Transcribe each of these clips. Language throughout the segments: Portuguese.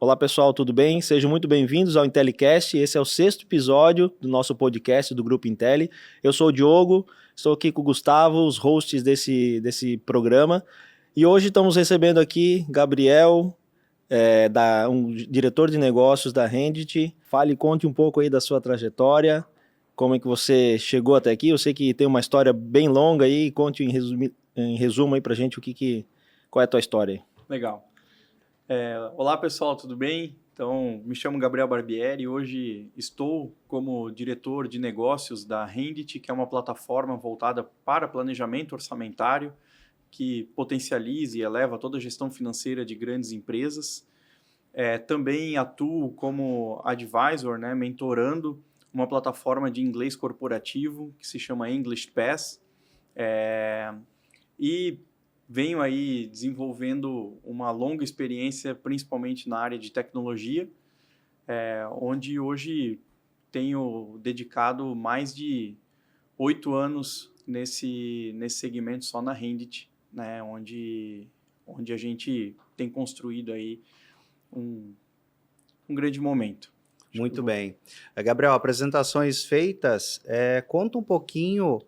Olá pessoal, tudo bem? Sejam muito bem-vindos ao Intellicast. Esse é o 6º episódio do nosso podcast do Grupo Intelli. Eu sou o Diogo, estou aqui com o Gustavo, os hosts desse programa. E hoje estamos recebendo aqui Gabriel, um diretor de negócios da Rendit. Conte um pouco aí da sua trajetória, como é que você chegou até aqui. Eu sei que tem uma história bem longa aí, conte em resumo aí pra gente qual é a tua história aí. Legal. Olá pessoal, tudo bem? Então, me chamo Gabriel Barbieri e hoje estou como diretor de negócios da Rendit, que é uma plataforma voltada para planejamento orçamentário que potencializa e eleva toda a gestão financeira de grandes empresas. Também atuo como advisor, né, mentorando uma plataforma de inglês corporativo que se chama English Pass. E venho aí desenvolvendo uma longa experiência, principalmente na área de tecnologia, onde hoje tenho dedicado mais de 8 anos nesse segmento só na Rendit, né, onde a gente tem construído aí um grande momento. Muito bem. Gabriel, apresentações feitas, conta um pouquinho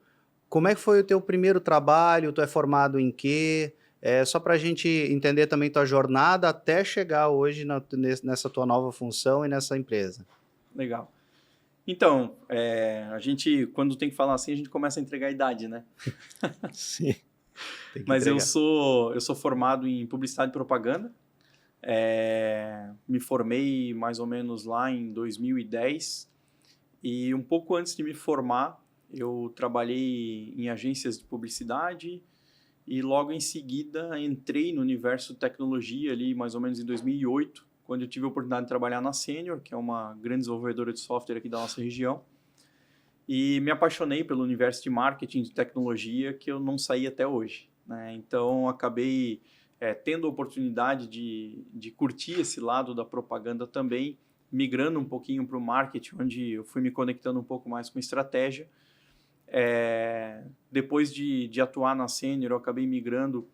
como é que foi o teu primeiro trabalho, tu é formado em quê? Só para a gente entender também tua jornada até chegar hoje nessa tua nova função e nessa empresa. Legal. Então, a gente, quando tem que falar assim, a gente começa a entregar a idade, né? Sim. Mas eu sou formado em publicidade e propaganda. Me formei mais ou menos lá em 2010 e um pouco antes de me formar eu trabalhei em agências de publicidade e logo em seguida entrei no universo tecnologia ali mais ou menos em 2008, quando eu tive a oportunidade de trabalhar na Senior, que é uma grande desenvolvedora de software aqui da nossa região, e me apaixonei pelo universo de marketing de tecnologia que eu não saí até hoje, né? Então acabei tendo a oportunidade de curtir esse lado da propaganda também, migrando um pouquinho para o marketing, onde eu fui me conectando um pouco mais com estratégia. Depois de atuar na Senior, eu acabei migrando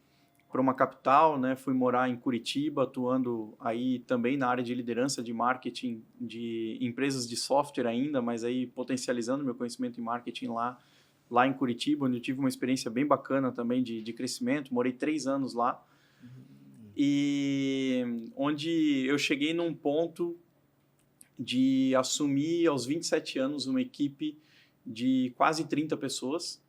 para uma capital, né? Fui morar em Curitiba, atuando aí também na área de liderança de marketing de empresas de software ainda, mas aí potencializando meu conhecimento em marketing lá em Curitiba, onde eu tive uma experiência bem bacana também de crescimento. Morei 3 anos lá. E onde eu cheguei num ponto de assumir aos 27 anos uma equipe de quase 30 pessoas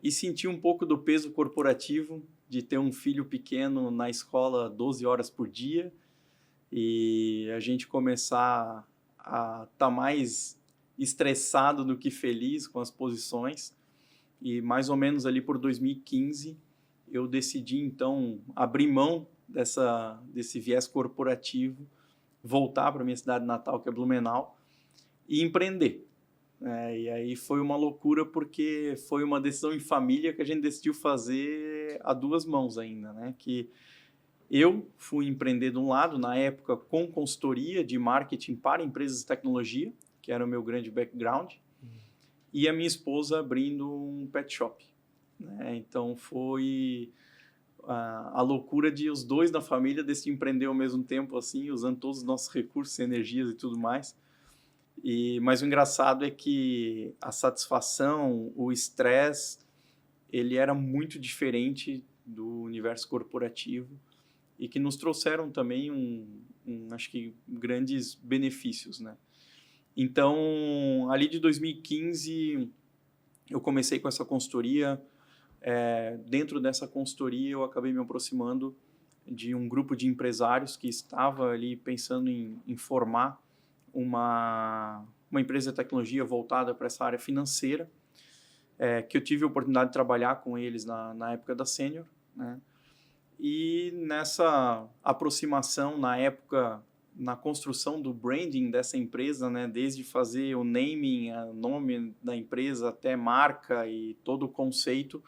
e senti um pouco do peso corporativo de ter um filho pequeno na escola 12 horas por dia e a gente começar a estar mais estressado do que feliz com as posições. E mais ou menos ali por 2015 eu decidi então abrir mão desse viés corporativo, voltar para minha cidade natal, que é Blumenau, e empreender. E aí foi uma loucura porque foi uma decisão em família que a gente decidiu fazer a 2 mãos ainda, né? Que eu fui empreender de um lado, na época, com consultoria de marketing para empresas de tecnologia, que era o meu grande background, e a minha esposa abrindo um pet shop, né? Então foi a loucura de os dois na família decidir empreender ao mesmo tempo, assim, usando todos os nossos recursos, energias e tudo mais. Mas o engraçado é que a satisfação, o estresse, ele era muito diferente do universo corporativo e que nos trouxeram também acho que grandes benefícios, né? Então, ali de 2015, eu comecei com essa consultoria. Dentro dessa consultoria, eu acabei me aproximando de um grupo de empresários que estava ali pensando em formar uma empresa de tecnologia voltada para essa área financeira, que eu tive a oportunidade de trabalhar com eles na época da Senior, né? E nessa aproximação, na época, na construção do branding dessa empresa, né, desde fazer o naming, o nome da empresa, até marca e todo o conceito,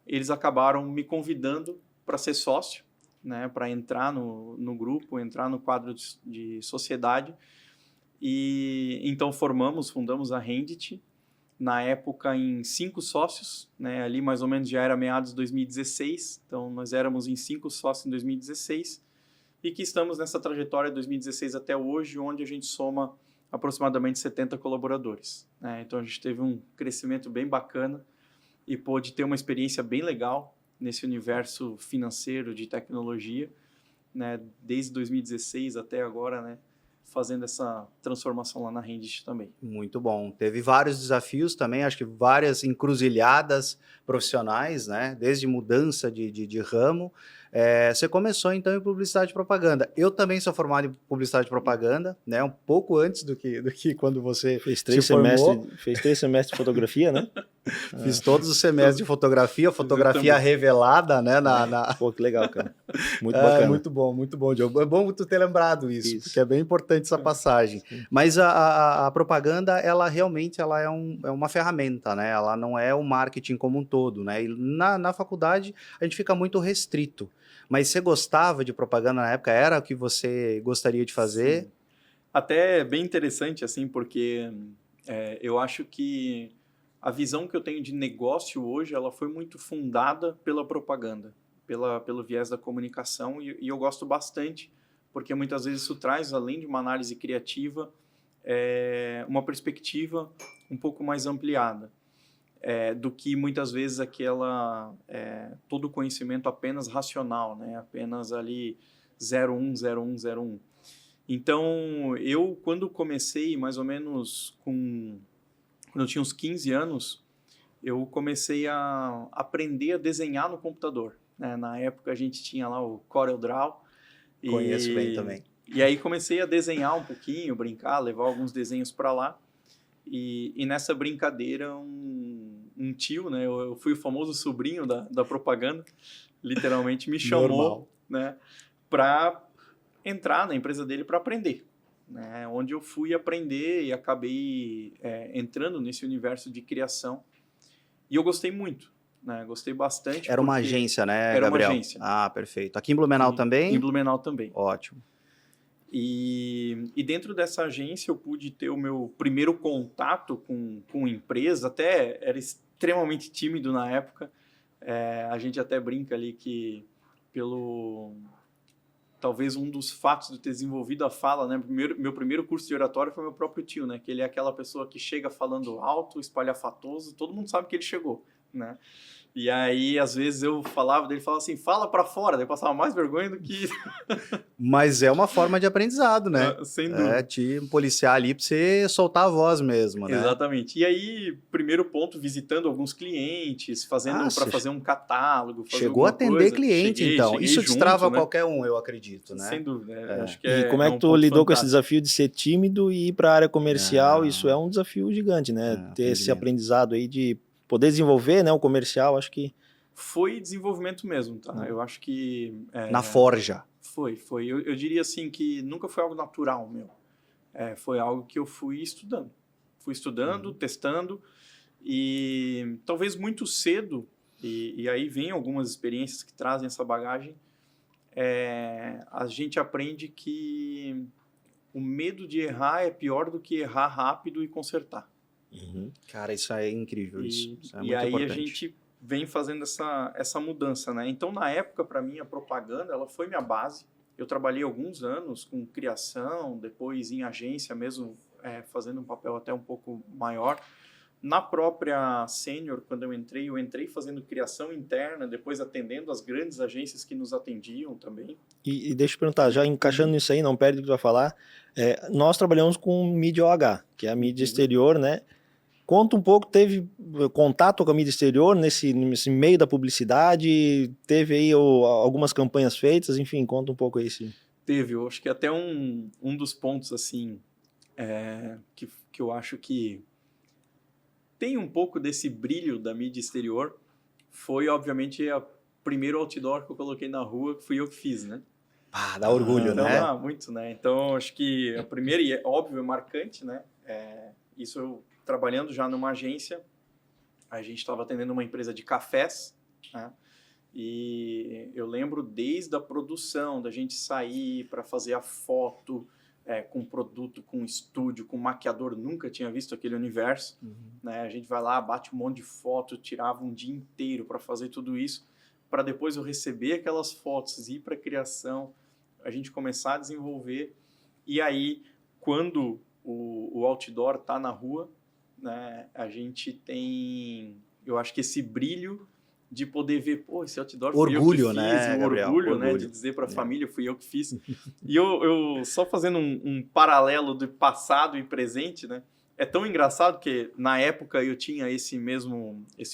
eles acabaram me convidando para ser sócio, né, para entrar no grupo, entrar no quadro de sociedade. E então fundamos a Rendit na época em 5 sócios, né? Ali mais ou menos já era meados de 2016, então nós éramos em 5 sócios em 2016 e que estamos nessa trajetória de 2016 até hoje, onde a gente soma aproximadamente 70 colaboradores, né? Então a gente teve um crescimento bem bacana e pôde ter uma experiência bem legal nesse universo financeiro de tecnologia, né? Desde 2016 até agora, né? Fazendo essa transformação lá na Rendit também. Muito bom. Teve vários desafios também, acho que várias encruzilhadas profissionais, né? Desde mudança de ramo. Você começou então em publicidade e propaganda. Eu também sou formado em publicidade e propaganda, né? Um pouco antes do que quando você Fez se 3 formou. semestres de fotografia, né? Fiz todos os semestres de fotografia revelada, né? Pô, que legal, cara. Muito bacana. Muito bom, Diogo. É bom tu ter lembrado isso, porque é bem importante essa passagem. Sim. Mas a propaganda, ela realmente ela é uma ferramenta, né? Ela não é o marketing como um todo, né? E na faculdade, a gente fica muito restrito. Mas você gostava de propaganda na época? Era o que você gostaria de fazer? Sim. Até é bem interessante, assim, porque eu acho que a visão que eu tenho de negócio hoje, ela foi muito fundada pela propaganda, pelo viés da comunicação, e eu gosto bastante, porque muitas vezes isso traz, além de uma análise criativa, uma perspectiva um pouco mais ampliada, do que muitas vezes todo o conhecimento apenas racional, né? Apenas ali 01, 01, 01. Então, eu, quando comecei, mais ou menos quando eu tinha uns 15 anos, eu comecei a aprender a desenhar no computador, né? Na época, a gente tinha lá o CorelDRAW. Conheço bem também. E aí, comecei a desenhar um pouquinho, brincar, levar alguns desenhos para lá. E nessa brincadeira, um tio, né? Eu fui o famoso sobrinho da propaganda, literalmente me chamou, né? Para entrar na empresa dele para aprender, né? Onde eu fui aprender e acabei entrando nesse universo de criação. E eu gostei muito, né? Gostei bastante. Era uma agência, né, era Gabriel? Uma agência. Ah, perfeito. Aqui em Blumenau também? Em Blumenau também. Ótimo. E dentro dessa agência eu pude ter o meu primeiro contato com empresa, até era extremamente tímido na época. A gente até brinca ali que talvez um dos fatos de ter desenvolvido a fala, né? Meu primeiro curso de oratória foi meu próprio tio, né? Que ele é aquela pessoa que chega falando alto, espalhafatoso, todo mundo sabe que ele chegou, né? E aí, às vezes, eu falava dele, falava assim, fala pra fora, daí eu passava mais vergonha do que... Mas é uma forma de aprendizado, né? Sem dúvida. Te policiar ali pra você soltar a voz mesmo, né? Exatamente. E aí, primeiro ponto, visitando alguns clientes, para fazer um catálogo. Chegou a atender cliente, então. Cheguei Isso destrava, né? qualquer um, eu acredito, né? Sem dúvida. Acho que e como é que tu lidou com esse desafio de ser tímido e ir para a área comercial? Isso é um desafio gigante, né? Ter esse aprendizado aí de poder desenvolver, né, o comercial, acho que... Foi desenvolvimento mesmo, tá? Eu acho que... Na forja. Foi. Eu diria assim que nunca foi algo natural, meu. Foi algo que eu fui estudando. Testando, e talvez muito cedo, e aí vem algumas experiências que trazem essa bagagem, a gente aprende que o medo de errar é pior do que errar rápido e consertar. Uhum. Cara, isso é incrível. Isso é muito aí importante. A gente vem fazendo essa mudança, né? Então, na época, para mim, a propaganda ela foi minha base. Eu trabalhei alguns anos com criação, depois em agência mesmo, fazendo um papel até um pouco maior. Na própria Sênior, quando eu entrei fazendo criação interna, depois atendendo as grandes agências que nos atendiam também. E deixa eu perguntar, já encaixando nisso aí, não perde o que tu vai falar, nós trabalhamos com mídia OH, que é a mídia exterior, né? Conta um pouco, teve contato com a mídia exterior nesse meio da publicidade? Teve aí algumas campanhas feitas? Enfim, conta um pouco aí. Sim. Teve, eu acho que até um dos pontos assim que eu acho que tem um pouco desse brilho da mídia exterior foi, obviamente, o primeiro outdoor que eu coloquei na rua, que fui eu que fiz, né? Ah, dá orgulho, né? Dá muito, né? Então, acho que a primeira, e óbvio, é marcante, né? Isso eu trabalhando já numa agência, a gente estava atendendo uma empresa de cafés, né? E eu lembro desde a produção, da gente sair para fazer a foto, com produto, com estúdio, com maquiador, nunca tinha visto aquele universo. Né? A gente vai lá, bate um monte de foto, tirava um dia inteiro para fazer tudo isso, para depois eu receber aquelas fotos, ir para a criação, a gente começar a desenvolver. E aí, quando o outdoor está na rua, né, a gente tem, eu acho que esse brilho de poder ver, pô, esse outdoor fui eu que fiz, né, Gabriel? Orgulho, né, de dizer para a família, fui eu que fiz. E eu só fazendo um paralelo do passado e presente, né, é tão engraçado que na época eu tinha esse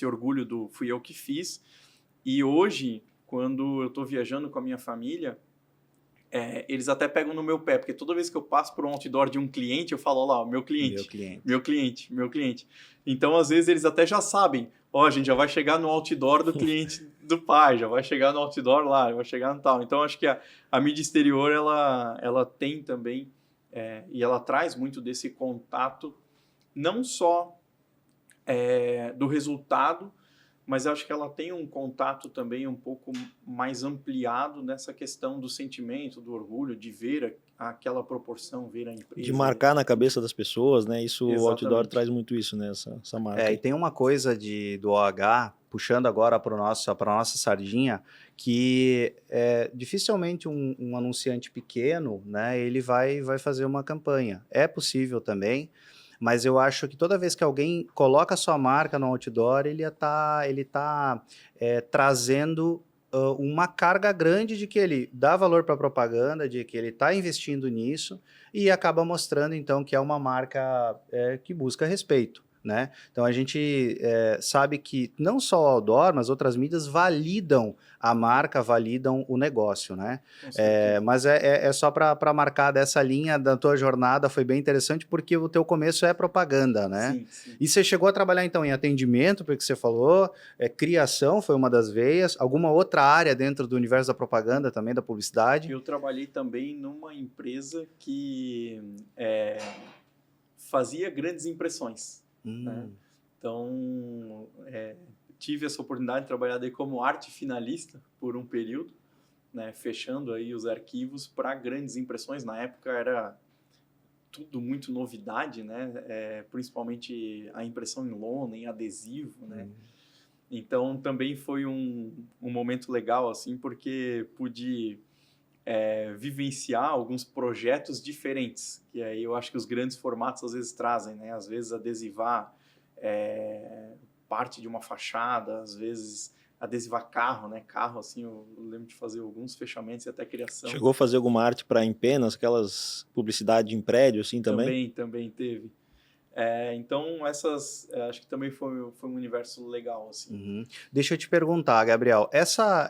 orgulho do fui eu que fiz, e hoje, quando eu estou viajando com a minha família, eles até pegam no meu pé, porque toda vez que eu passo por um outdoor de um cliente, eu falo, olha lá, meu cliente. Então, às vezes, eles até já sabem, a gente já vai chegar no outdoor do cliente do pai, já vai chegar no outdoor lá, vai chegar no tal. Então, acho que a mídia exterior, ela tem também, e ela traz muito desse contato, não só do resultado, mas eu acho que ela tem um contato também um pouco mais ampliado nessa questão do sentimento, do orgulho, de ver aquela proporção, ver a empresa. De marcar na cabeça das pessoas, né? Isso, Exatamente. O outdoor traz muito isso, né? Essa marca. E tem uma coisa do OH, puxando agora para a nossa sardinha, que dificilmente um anunciante pequeno, né? Ele vai fazer uma campanha. É possível também, mas eu acho que toda vez que alguém coloca a sua marca no outdoor, ele tá trazendo uma carga grande de que ele dá valor para a propaganda, de que ele está investindo nisso e acaba mostrando, então, que é uma marca que busca respeito. Né? Então a gente sabe que não só o outdoor, mas outras mídias validam a marca, validam o negócio, né? Mas é só para marcar dessa linha da tua jornada, foi bem interessante porque o teu começo é propaganda, né? Sim, sim. E você chegou a trabalhar então em atendimento, porque você falou, criação foi uma das veias, alguma outra área dentro do universo da propaganda também, da publicidade? Eu trabalhei também numa empresa que fazia grandes impressões. Né? Então, tive essa oportunidade de trabalhar daí como arte finalista por um período, né? Fechando aí os arquivos para grandes impressões. Na época era tudo muito novidade, né? Principalmente a impressão em lona, em adesivo, né? Então, também foi um momento legal, assim, porque pude vivenciar alguns projetos diferentes, que aí eu acho que os grandes formatos às vezes trazem, né? Às vezes adesivar parte de uma fachada, às vezes adesivar carro, né? Carro, assim, eu lembro de fazer alguns fechamentos e até criação. Chegou a fazer alguma arte para empenas, aquelas publicidade em prédio, assim, também? Também teve. Então, acho que também foi um universo legal, assim. Deixa eu te perguntar, Gabriel,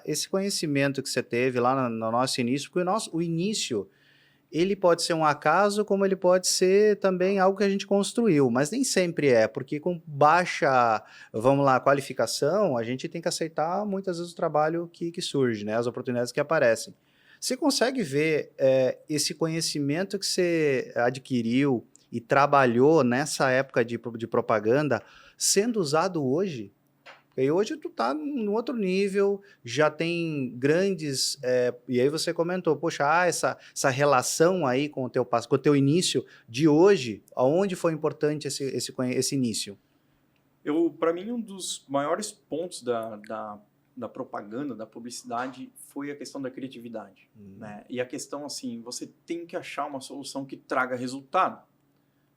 esse conhecimento que você teve lá no nosso início, porque o início, ele pode ser um acaso, como ele pode ser também algo que a gente construiu, mas nem sempre porque com baixa, vamos lá, qualificação, a gente tem que aceitar muitas vezes o trabalho que surge, né, as oportunidades que aparecem. Você consegue ver esse conhecimento que você adquiriu e trabalhou nessa época de propaganda sendo usado hoje? E hoje tu tá num outro nível, já tem grandes... e aí você comentou, poxa, essa relação aí com o teu início de hoje, aonde foi importante esse início? Para mim, um dos maiores pontos da propaganda, da publicidade, foi a questão da criatividade. Né? E a questão, assim, você tem que achar uma solução que traga resultado.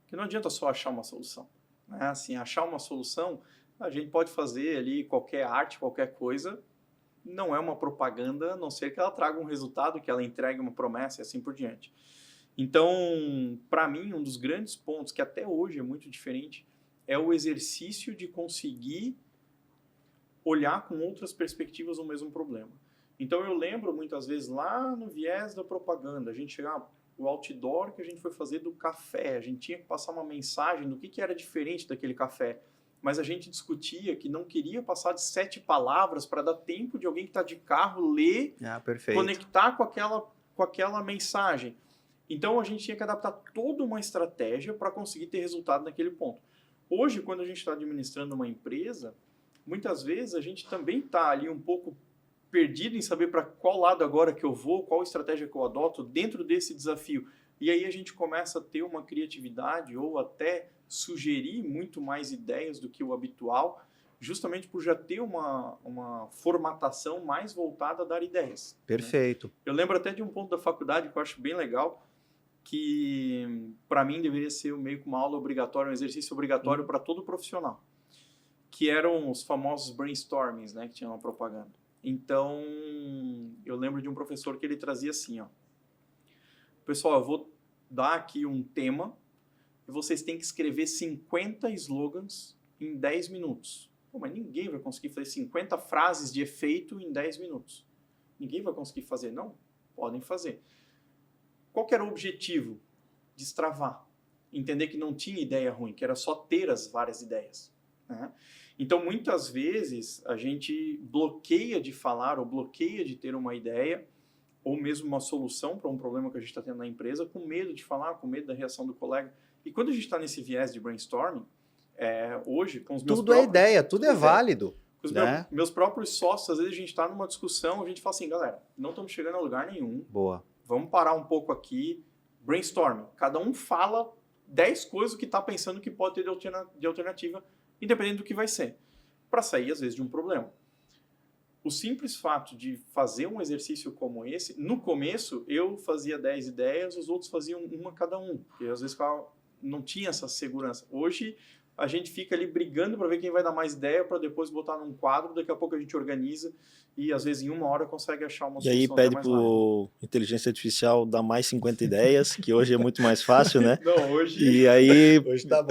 Porque não adianta só achar uma solução. Né? Assim, achar uma solução, a gente pode fazer ali qualquer arte, qualquer coisa, não é uma propaganda, a não ser que ela traga um resultado, que ela entregue uma promessa e assim por diante. Então, para mim, um dos grandes pontos, que até hoje é muito diferente, é o exercício de conseguir olhar com outras perspectivas o mesmo problema. Então, eu lembro muitas vezes lá no viés da propaganda, a gente chegava... o outdoor que a gente foi fazer do café, a gente tinha que passar uma mensagem do que era diferente daquele café, mas a gente discutia que não queria passar de 7 palavras para dar tempo de alguém que está de carro ler, conectar com aquela mensagem. Então a gente tinha que adaptar toda uma estratégia para conseguir ter resultado naquele ponto. Hoje, quando a gente está administrando uma empresa, muitas vezes a gente também está ali um pouco perdido em saber para qual lado agora que eu vou, qual estratégia que eu adoto dentro desse desafio. E aí a gente começa a ter uma criatividade ou até sugerir muito mais ideias do que o habitual, justamente por já ter uma formatação mais voltada a dar ideias. Perfeito. Né? Eu lembro até de um ponto da faculdade que eu acho bem legal, que para mim deveria ser meio que uma aula obrigatória, um exercício obrigatório para todo profissional, que eram os famosos brainstormings, né, que tinham na propaganda. Então, eu lembro de um professor que ele trazia assim, ó, pessoal, eu vou dar aqui um tema e vocês têm que escrever 50 slogans em 10 minutos. Pô, mas ninguém vai conseguir fazer 50 frases de efeito em 10 minutos. Ninguém vai conseguir fazer, não? Podem fazer. Qual que era o objetivo? Destravar. Entender que não tinha ideia ruim, que era só ter as várias ideias. Né? Então, muitas vezes, a gente bloqueia de falar ou bloqueia de ter uma ideia ou mesmo uma solução para um problema que a gente está tendo na empresa com medo de falar, com medo da reação do colega. E quando a gente está nesse viés de brainstorming, hoje, com os meus Tudo é ideia, tudo é válido. Com os né? meus próprios sócios, às vezes a gente está numa discussão, a gente fala assim, galera, não estamos chegando a lugar nenhum. Boa. Vamos parar um pouco aqui, brainstorming. Cada um fala 10 coisas que está pensando que pode ter de alternativa, independente do que vai ser, para sair, às vezes, de um problema. O simples fato de fazer um exercício como esse, no começo, eu fazia 10 ideias, os outros faziam uma cada um, porque às vezes não tinha essa segurança. Hoje, a gente fica ali brigando para ver quem vai dar mais ideia, para depois botar num quadro, daqui a pouco a gente organiza e às vezes em uma hora consegue achar uma solução. E aí pede para inteligência artificial dar mais 50 ideias, que hoje é muito mais fácil, né? Não, hoje... E aí,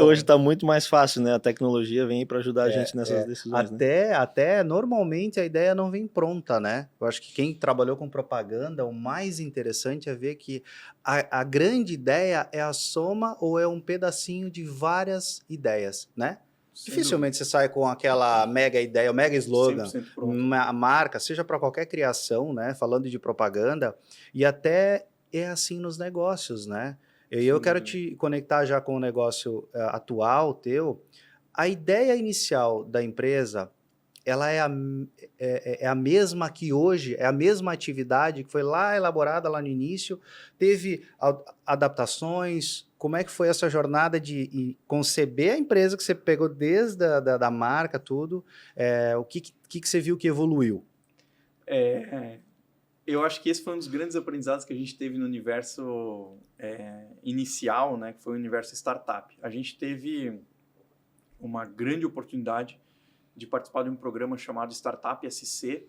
hoje tá muito mais fácil, né? A tecnologia vem para ajudar a gente nessas decisões. Até normalmente a ideia não vem pronta, né? Eu acho que quem trabalhou com propaganda, o mais interessante é ver que a grande ideia é a soma ou é um pedacinho de várias ideias, né? Dificilmente você sai com aquela mega ideia, o mega slogan, uma marca, seja para qualquer criação, né? Falando de propaganda, e até é assim nos negócios, né? Eu quero te conectar já com o negócio atual teu. A ideia inicial da empresa, ela é a mesma que hoje, é a mesma atividade que foi lá elaborada lá no início, teve adaptações. Como é que foi essa jornada de conceber a empresa que você pegou desde da marca, tudo? O que você viu que evoluiu? Eu acho que esse foi um dos grandes aprendizados que a gente teve no universo inicial, né, que foi o universo startup. A gente teve uma grande oportunidade de participar de um programa chamado Startup SC,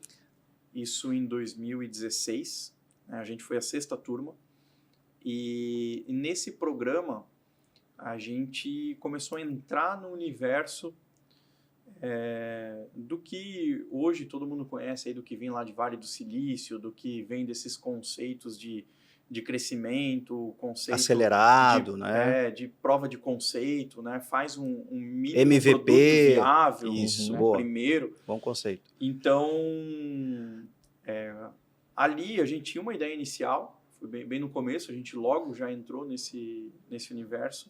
isso em 2016. A gente foi a 6ª turma. E nesse programa, a gente começou a entrar no universo do que hoje todo mundo conhece, aí, do que vem lá de Vale do Silício, do que vem desses conceitos de crescimento, conceito acelerado, né? De prova de conceito, né? Faz um mínimo MVP, produto viável, isso, né? boa. Primeiro. Bom conceito. Então, ali a gente tinha uma ideia inicial, foi bem no começo, a gente logo já entrou nesse universo.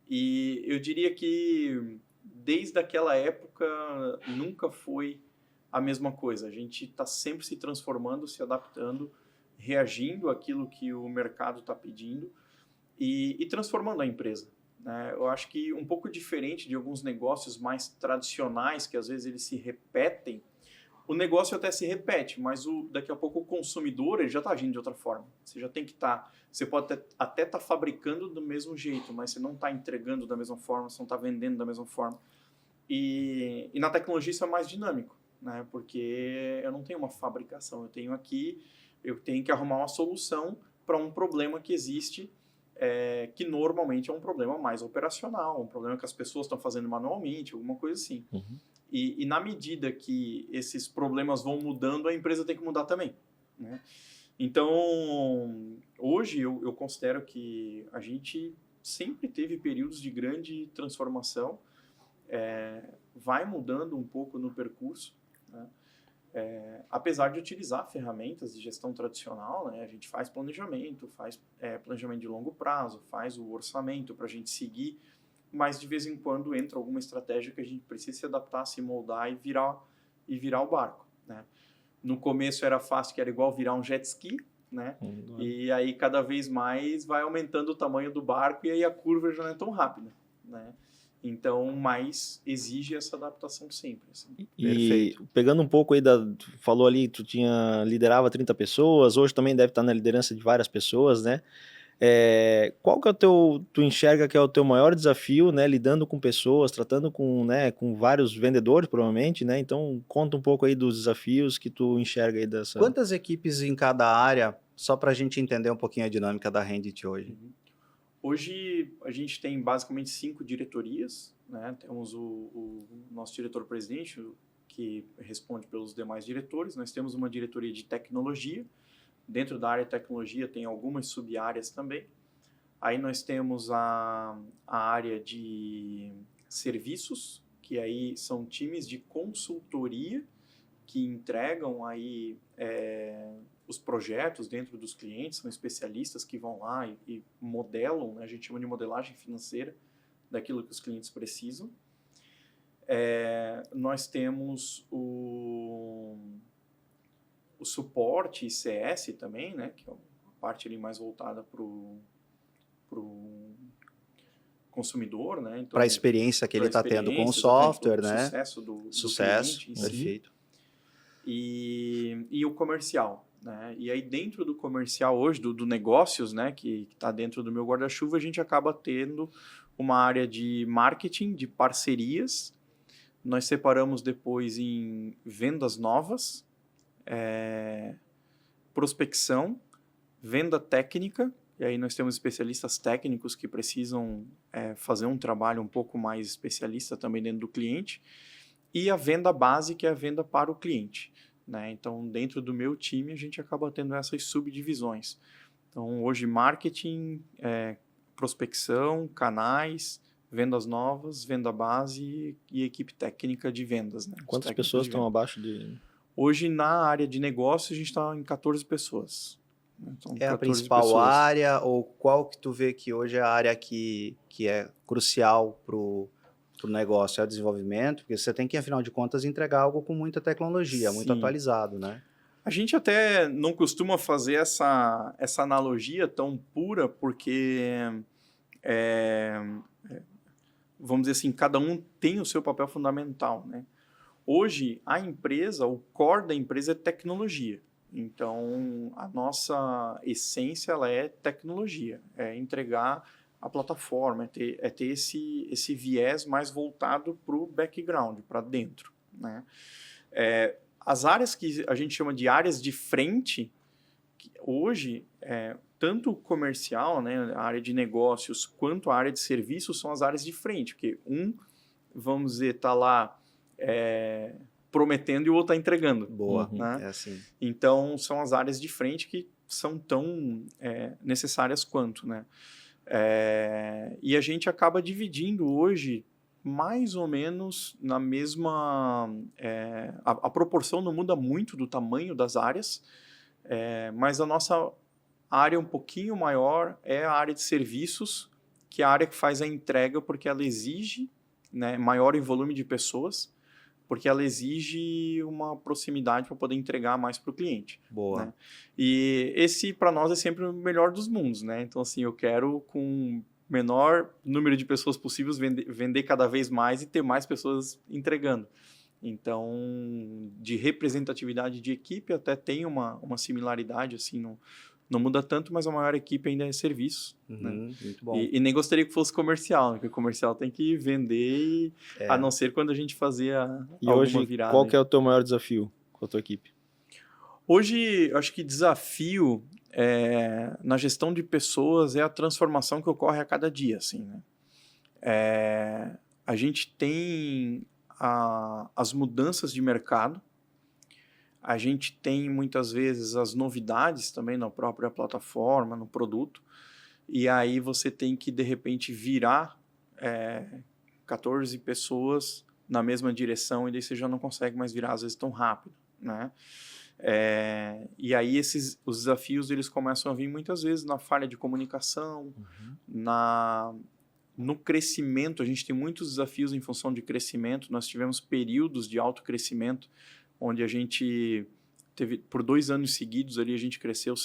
E eu diria que desde aquela época nunca foi a mesma coisa. A gente está sempre se transformando, se adaptando, reagindo àquilo que o mercado está pedindo e transformando a empresa. Né? Eu acho que um pouco diferente de alguns negócios mais tradicionais, que às vezes eles se repetem, o negócio até se repete, mas daqui a pouco o consumidor ele já está agindo de outra forma. Você já tem que estar... Você pode até estar fabricando do mesmo jeito, mas você não está entregando da mesma forma, você não está vendendo da mesma forma. E na tecnologia isso é mais dinâmico, né? Porque eu não tenho uma fabricação, eu tenho que arrumar uma solução para um problema que existe, que normalmente é um problema mais operacional, um problema que as pessoas estão fazendo manualmente, alguma coisa assim. Uhum. E na medida que esses problemas vão mudando, a empresa tem que mudar também, né? Então, hoje eu considero que a gente sempre teve períodos de grande transformação, vai mudando um pouco no percurso, né? Apesar de utilizar ferramentas de gestão tradicional, né? A gente faz planejamento, planejamento de longo prazo, faz o orçamento para a gente seguir, mas de vez em quando entra alguma estratégia que a gente precisa se adaptar, se moldar e virar o barco, né? No começo era fácil, que era igual virar um jet ski, né? E aí cada vez mais vai aumentando o tamanho do barco e aí a curva já não é tão rápida, né? Então, mais exige essa adaptação sempre. Assim. E Perfeito. pegando um pouco aí tu falou ali, liderava 30 pessoas, hoje também deve estar na liderança de várias pessoas, né? Qual que é tu enxerga que é o teu maior desafio, né? Lidando com pessoas, tratando com vários vendedores, provavelmente, né? Então, conta um pouco aí dos desafios que tu enxerga aí dessa... Quantas equipes em cada área, só para a gente entender um pouquinho a dinâmica da Rendit hoje? Hoje, a gente tem basicamente 5 diretorias, né? Temos o nosso diretor-presidente, que responde pelos demais diretores. Nós temos uma diretoria de tecnologia. Dentro da área de tecnologia tem algumas sub-áreas também. Aí nós temos a área de serviços, que aí são times de consultoria que entregam aí os projetos dentro dos clientes, são especialistas que vão lá e modelam, né? A gente chama de modelagem financeira daquilo que os clientes precisam. Nós temos o suporte CS também, né? Que é a parte ali mais voltada para o consumidor, né? Então, para a experiência que ele está tendo com o software, né? Sucesso do Sucesso, cliente em perfeito. E o comercial, né? E aí dentro do comercial hoje, do negócios, né? Que está dentro do meu guarda-chuva, a gente acaba tendo uma área de marketing, de parcerias. Nós separamos depois em vendas novas, prospecção, venda técnica, e aí nós temos especialistas técnicos que precisam fazer um trabalho um pouco mais especialista também dentro do cliente, e a venda base, que é a venda para o cliente, né? Então, dentro do meu time, a gente acaba tendo essas subdivisões. Então, hoje, marketing, prospecção, canais, vendas novas, venda base e equipe técnica de vendas, né? Quantas pessoas estão abaixo de... Hoje, na área de negócio, a gente está em 14 pessoas. Então, É a principal área, ou qual que tu vê que hoje é a área que é crucial para o negócio? É o desenvolvimento? Porque você tem que, afinal de contas, entregar algo com muita tecnologia, muito atualizado, né? A gente até não costuma fazer essa analogia tão pura, porque, vamos dizer assim, cada um tem o seu papel fundamental, né? Hoje, a empresa, o core da empresa é tecnologia. Então, a nossa essência ela é tecnologia, é entregar a plataforma, é ter esse viés mais voltado para o background, para dentro, né? As áreas que a gente chama de áreas de frente, hoje, tanto o comercial, né, a área de negócios, quanto a área de serviços são as áreas de frente, porque vamos dizer, está lá prometendo e o outro está entregando. Boa, né? É assim. Então, são as áreas de frente que são tão necessárias quanto, né? E a gente acaba dividindo hoje mais ou menos na mesma... a proporção não muda muito do tamanho das áreas, mas a nossa área um pouquinho maior é a área de serviços, que é a área que faz a entrega, porque ela exige, né, maior em volume de pessoas, porque ela exige uma proximidade para poder entregar mais para o cliente. Boa. Né? E esse, para nós, é sempre o melhor dos mundos, né? Então, assim, eu quero, com o menor número de pessoas possíveis, vender cada vez mais e ter mais pessoas entregando. Então, de representatividade de equipe, até tem uma similaridade, assim, não muda tanto, mas a maior equipe ainda é serviço. Né? Muito bom. E nem gostaria que fosse comercial, né? Porque o comercial tem que vender, a não ser quando a gente fazia alguma hoje, virada. Qual que é o teu maior desafio com a tua equipe? Hoje, acho que desafio na gestão de pessoas é a transformação que ocorre a cada dia. Assim, né? A gente tem as mudanças de mercado, a gente tem muitas vezes as novidades também na própria plataforma, no produto, e aí você tem que, de repente, virar 14 pessoas na mesma direção, e daí você já não consegue mais virar, às vezes, tão rápido. Né? E aí os desafios eles começam a vir muitas vezes na falha de comunicação, no crescimento. A gente tem muitos desafios em função de crescimento. Nós tivemos períodos de alto crescimento, onde a gente por 2 anos seguidos ali a gente cresceu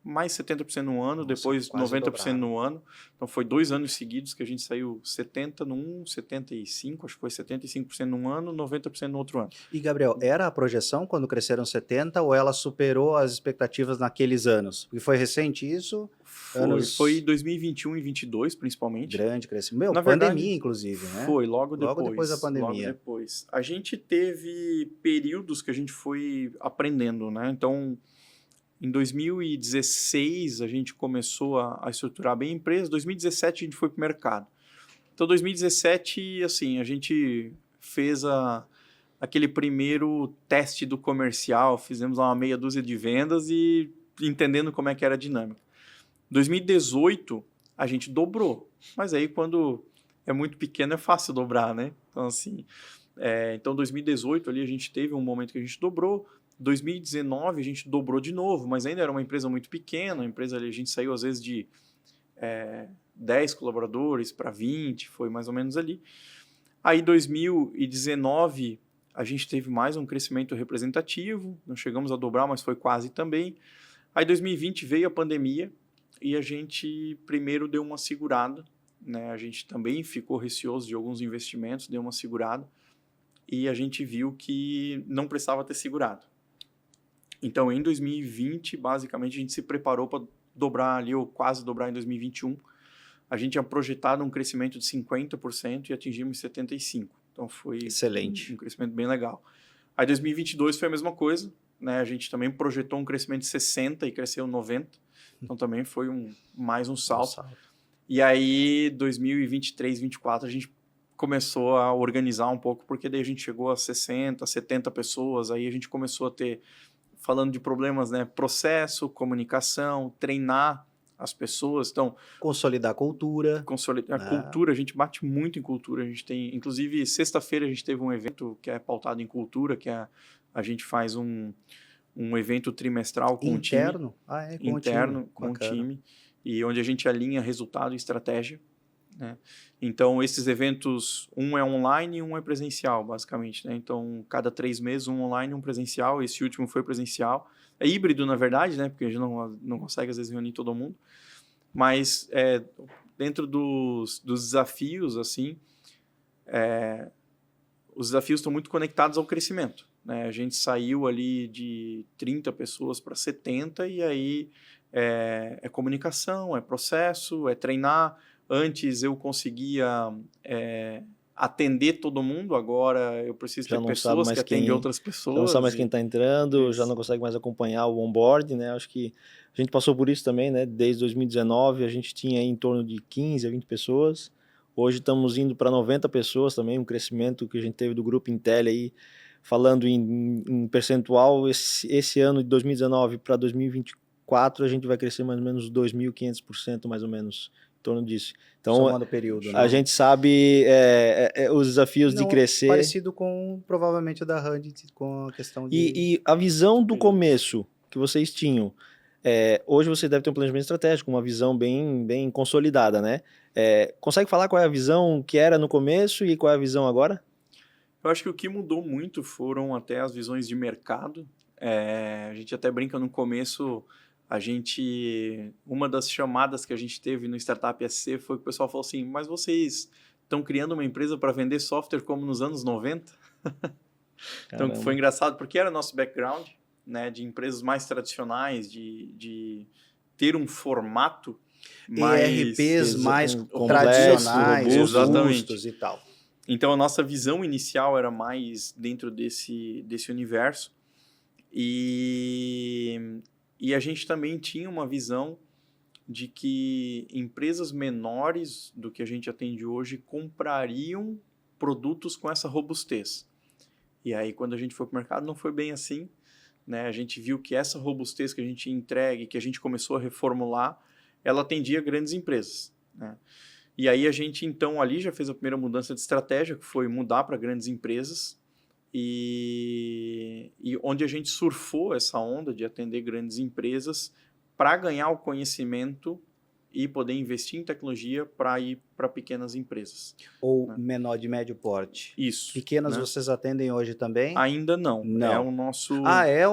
mais 70% no ano, Nossa, depois quase 90% dobraram. no ano. Então foi 2 anos seguidos que a gente saiu 70 num, 75, acho que foi 75% num ano, 90% no outro ano. E, Gabriel, era a projeção quando cresceram 70 ou ela superou as expectativas naqueles anos? Porque foi recente isso? Foi 2021 e 2022, principalmente. Grande crescimento. Meu, Na pandemia, verdade, inclusive, né? Foi, logo depois. Logo depois da pandemia. Logo depois. A gente teve períodos que a gente foi aprendendo, né? Então, em 2016, a gente começou a estruturar bem a empresa. Em 2017, a gente foi para o mercado. Então, 2017, assim, a gente fez aquele primeiro teste do comercial, fizemos lá uma meia dúzia de vendas e entendendo como é que era a dinâmica. 2018, a gente dobrou. Mas aí, quando é muito pequeno, é fácil dobrar, né? Então, assim, então 2018 ali a gente teve um momento que a gente dobrou. 2019 a gente dobrou de novo, mas ainda era uma empresa muito pequena. A empresa ali, a gente saiu às vezes de 10 colaboradores para 20, foi mais ou menos ali. Aí 2019 a gente teve mais um crescimento representativo, não chegamos a dobrar, mas foi quase também. Aí 2020 veio a pandemia e a gente primeiro deu uma segurada, né? A gente também ficou receoso de alguns investimentos, deu uma segurada e a gente viu que não precisava ter segurado. Então, em 2020, basicamente, a gente se preparou para dobrar ali, ou quase dobrar em 2021. A gente tinha projetado um crescimento de 50% e atingimos 75%. Então, foi Excelente. um crescimento bem legal. Aí, 2022 foi a mesma coisa, né? A gente também projetou um crescimento de 60% e cresceu 90%. Então, também foi mais um salto. E aí, 2023, 2024, a gente começou a organizar um pouco, porque daí a gente chegou a 60, 70 pessoas, aí a gente começou a ter, falando de problemas, né, processo, comunicação, treinar as pessoas, então... Consolidar a cultura. A cultura, a gente bate muito em cultura, a gente tem, inclusive, sexta-feira a gente teve um evento que é pautado em cultura, que é, a gente faz um evento trimestral com interno? o time. Ah, é, com interno, o time. com Bacana. o time, e onde a gente alinha resultado e estratégia, né? Então, esses eventos, um é online e um é presencial, basicamente, né? Então, cada 3 meses, um online e um presencial. Esse último foi presencial. É híbrido, na verdade, né? Porque a gente não consegue, às vezes, reunir todo mundo. Mas, dentro dos desafios, assim, os desafios estão muito conectados ao crescimento, né? A gente saiu ali de 30 pessoas para 70 e aí é comunicação, é processo, é treinar. Antes eu conseguia atender todo mundo, agora eu preciso Já ter não sabe pessoas mais que atendem quem- outras Já pessoas. não sabe mais quem está entrando, já Isso. não consegue mais acompanhar o onboard, né? Acho que a gente passou por isso também, né? Desde 2019 a gente tinha aí em torno de 15 a 20 pessoas. Hoje estamos indo para 90 pessoas também, um crescimento que a gente teve do grupo Intel aí, falando em percentual, esse ano de 2019 para 2024 a gente vai crescer mais ou menos 2.500% mais ou menos, em torno disso. Então, Somando o período, a né? gente sabe os desafios de Não, crescer. parecido com, provavelmente, o da Randy, com a questão de... E a visão do começo que vocês tinham, hoje você deve ter um planejamento estratégico, uma visão bem consolidada, né? Consegue falar qual é a visão que era no começo e qual é a visão agora? Eu acho que o que mudou muito foram até as visões de mercado. A gente até brinca no começo, uma das chamadas que a gente teve no Startup SC foi que o pessoal falou assim, mas vocês estão criando uma empresa para vender software como nos anos 90? Então foi engraçado, porque era nosso background, né, de empresas mais tradicionais, de ter um formato mais... ERPs mais complexos, tradicionais, Exatamente. robustos e tal. Então, a nossa visão inicial era mais dentro desse universo. E a gente também tinha uma visão de que empresas menores do que a gente atende hoje comprariam produtos com essa robustez. E aí, quando a gente foi para o mercado, não foi bem assim, né? A gente viu que essa robustez que a gente entrega, que a gente começou a reformular, ela atendia grandes empresas, né? E aí a gente, então, ali já fez a primeira mudança de estratégia, que foi mudar para grandes empresas, e onde a gente surfou essa onda de atender grandes empresas para ganhar o conhecimento e poder investir em tecnologia para ir para pequenas empresas. Ou né? menor de médio porte? Isso. Pequenas né? vocês atendem hoje também? Ainda não. Não. É o nosso...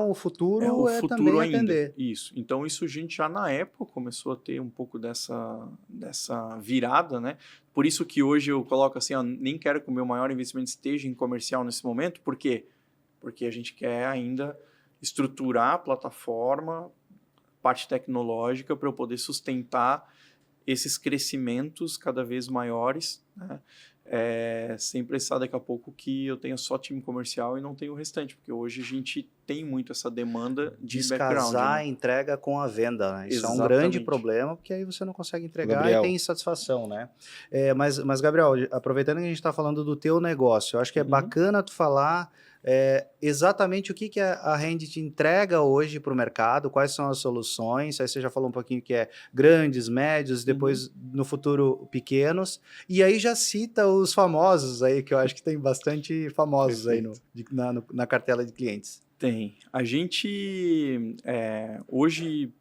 O futuro É o é futuro também ainda. atender. Isso. Então, isso a gente já na época começou a ter um pouco dessa virada, né? Por isso que hoje eu coloco assim, ó, nem quero que o meu maior investimento esteja em comercial nesse momento. Por quê? Porque a gente quer ainda estruturar a plataforma, parte tecnológica, para eu poder sustentar esses crescimentos cada vez maiores, né? Sem precisar daqui a pouco que eu tenha só time comercial e não tenha o restante, porque hoje a gente tem muito essa demanda de background. Descasar Né? a entrega com a venda, né? Isso é um Exatamente. grande problema, porque aí você não consegue entregar Gabriel. e tem insatisfação, né? Mas, Gabriel, aproveitando que a gente está falando do teu negócio, eu acho que é bacana tu falar exatamente o que a Rendit entrega hoje para o mercado, quais são as soluções, aí você já falou um pouquinho que é grandes, médios, depois no futuro pequenos, e aí já cita os famosos aí, que eu acho que tem bastante famosos aí na cartela de clientes. Tem. A gente, hoje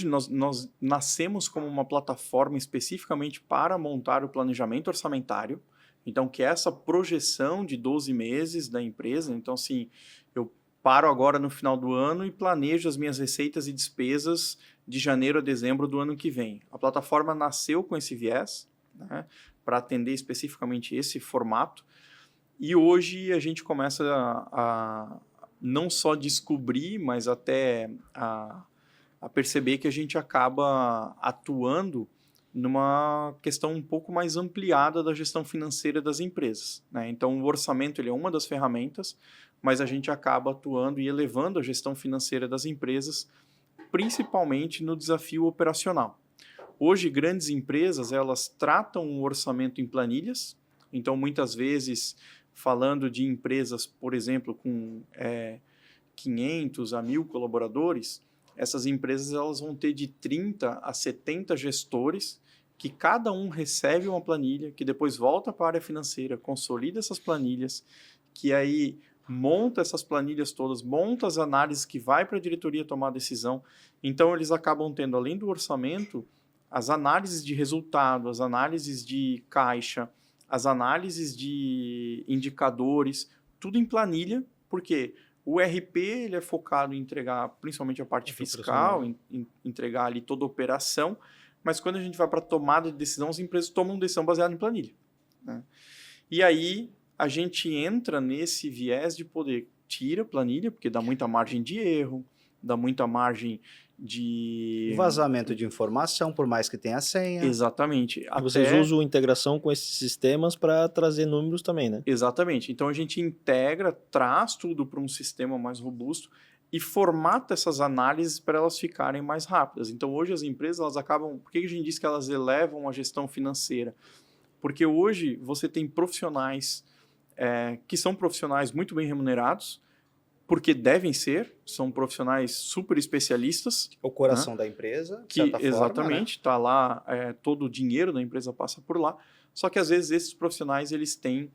nós nascemos como uma plataforma especificamente para montar o planejamento orçamentário, então que é essa projeção de 12 meses da empresa. Então, assim, eu paro agora no final do ano e planejo as minhas receitas e despesas de janeiro a dezembro do ano que vem. A plataforma nasceu com esse viés, né, para atender especificamente esse formato, e hoje a gente começa a não só descobrir, mas até a perceber que a gente acaba atuando numa questão um pouco mais ampliada da gestão financeira das empresas. Né? Então, o orçamento ele é uma das ferramentas, mas a gente acaba atuando e elevando a gestão financeira das empresas, principalmente no desafio operacional. Hoje, grandes empresas, elas tratam o orçamento em planilhas, então, muitas vezes, falando de empresas, por exemplo, com 500 a 1.000 colaboradores, essas empresas elas vão ter de 30 a 70 gestores, que cada um recebe uma planilha, que depois volta para a área financeira, consolida essas planilhas, que aí monta essas planilhas todas, monta as análises que vai para a diretoria tomar a decisão. Então, eles acabam tendo, além do orçamento, as análises de resultado, as análises de caixa, as análises de indicadores, tudo em planilha, porque o RP ele é focado em entregar principalmente a parte fiscal, em entregar ali toda a operação, mas quando a gente vai para a tomada de decisão, as empresas tomam decisão baseada em planilha. Né? E aí a gente entra nesse viés de poder tira a planilha, porque dá muita margem de erro, dá muita margem de... vazamento de informação, por mais que tenha senha. Exatamente. E vocês usam integração com esses sistemas para trazer números também, né? Exatamente. Então a gente integra, traz tudo para um sistema mais robusto e formata essas análises para elas ficarem mais rápidas. Então hoje as empresas elas acabam... Por que a gente diz que elas elevam a gestão financeira? Porque hoje você tem profissionais que são profissionais muito bem remunerados, porque devem ser, são profissionais super especialistas. O coração da empresa, de certa forma, exatamente, está lá, todo o dinheiro da empresa passa por lá, só que às vezes esses profissionais eles têm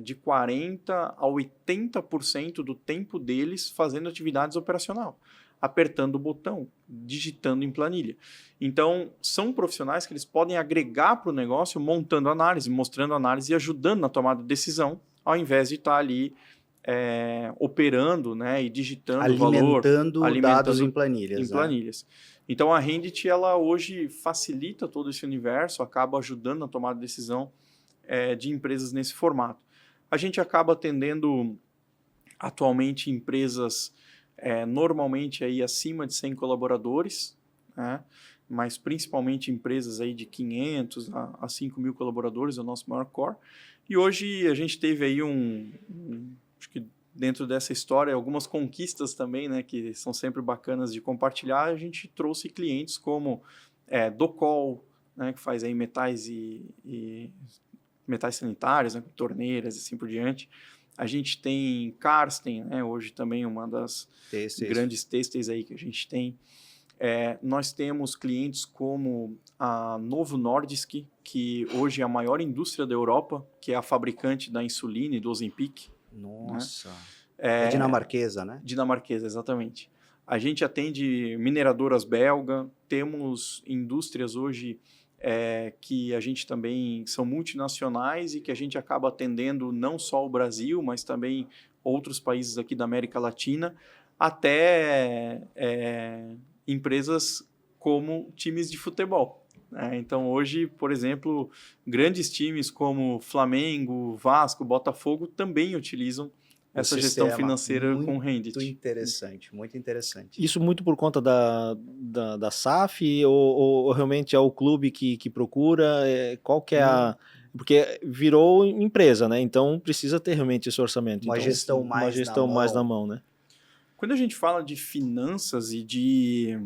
de 40% a 80% do tempo deles fazendo atividades operacional, apertando o botão, digitando em planilha. Então, são profissionais que eles podem agregar para o negócio montando análise, mostrando análise e ajudando na tomada de decisão, ao invés de estar ali operando, né, e digitando alimentando valor, dados em planilhas. Então a Rendit ela hoje facilita todo esse universo, acaba ajudando na tomada de decisão de empresas nesse formato. A gente acaba atendendo atualmente empresas normalmente aí acima de 100 colaboradores, né, mas principalmente empresas aí de 500 a 5.000 colaboradores, é o nosso maior core. E hoje a gente teve aí acho que dentro dessa história, algumas conquistas também, né, que são sempre bacanas de compartilhar. A gente trouxe clientes como Docol, né, que faz aí metais e metais sanitários, né, torneiras e assim por diante. A gente tem Karsten, né, hoje também uma das grandes têxteis aí que a gente tem. Nós temos clientes como a Novo Nordisk, que hoje é a maior indústria da Europa, que é a fabricante da insulina e do Ozempic. Nossa, é dinamarquesa, né? Dinamarquesa, exatamente. A gente atende mineradoras belga, temos indústrias hoje que a gente também são multinacionais e que a gente acaba atendendo não só o Brasil, mas também outros países aqui da América Latina, até empresas como times de futebol. Então, hoje, por exemplo, grandes times como Flamengo, Vasco, Botafogo também utilizam essa gestão financeira com Rendit. Muito interessante. Isso muito por conta da SAF ou realmente é o clube que procura? Qual que é a... Porque virou empresa, né? Então precisa ter realmente esse orçamento. Uma então, gestão mais na mão, né? Quando a gente fala de finanças e de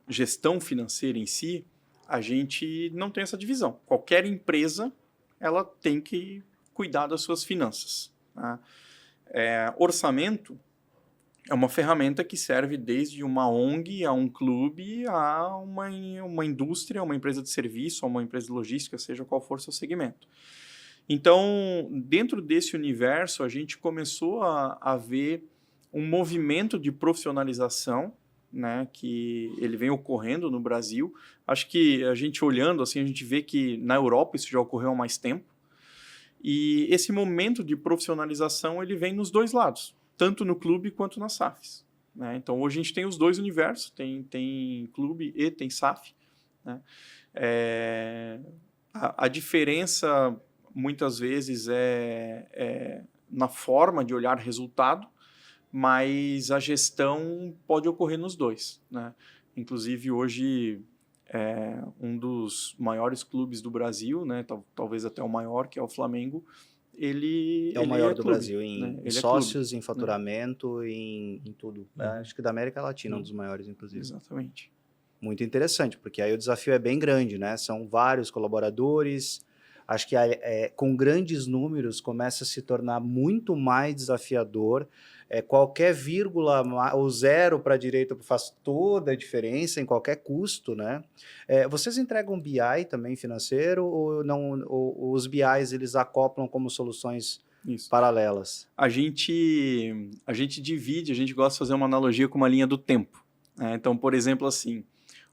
gestão financeira em si, a gente não tem essa divisão. Qualquer empresa, ela tem que cuidar das suas finanças. Tá? Orçamento é uma ferramenta que serve desde uma ONG a um clube a uma indústria, uma empresa de serviço, a uma empresa de logística, seja qual for o seu segmento. Então, dentro desse universo, a gente começou a ver um movimento de profissionalização, né, que ele vem ocorrendo no Brasil. Acho que a gente olhando assim, a gente vê que na Europa isso já ocorreu há mais tempo. E esse momento de profissionalização ele vem nos dois lados, tanto no clube quanto nas SAFs. Né? Então, hoje a gente tem os dois universos, tem clube e tem SAF. Né? A diferença, muitas vezes, é na forma de olhar resultado, mas a gestão pode ocorrer nos dois. Né? Inclusive, hoje... um dos maiores clubes do Brasil, né, talvez até o maior, que é o Flamengo, ele é o maior do clube, Brasil em né? sócios, clube, em faturamento, né? em tudo. Acho que da América Latina, um dos maiores, inclusive. Exatamente. Muito interessante, porque aí o desafio é bem grande, né? São vários colaboradores. Acho que com grandes números começa a se tornar muito mais desafiador. Qualquer vírgula ou zero para a direita faz toda a diferença em qualquer custo, né? Vocês entregam BI também financeiro ou não? Ou os BIs eles acoplam como soluções paralelas? A gente divide, a gente gosta de fazer uma analogia com uma linha do tempo. Né? Então, por exemplo, assim,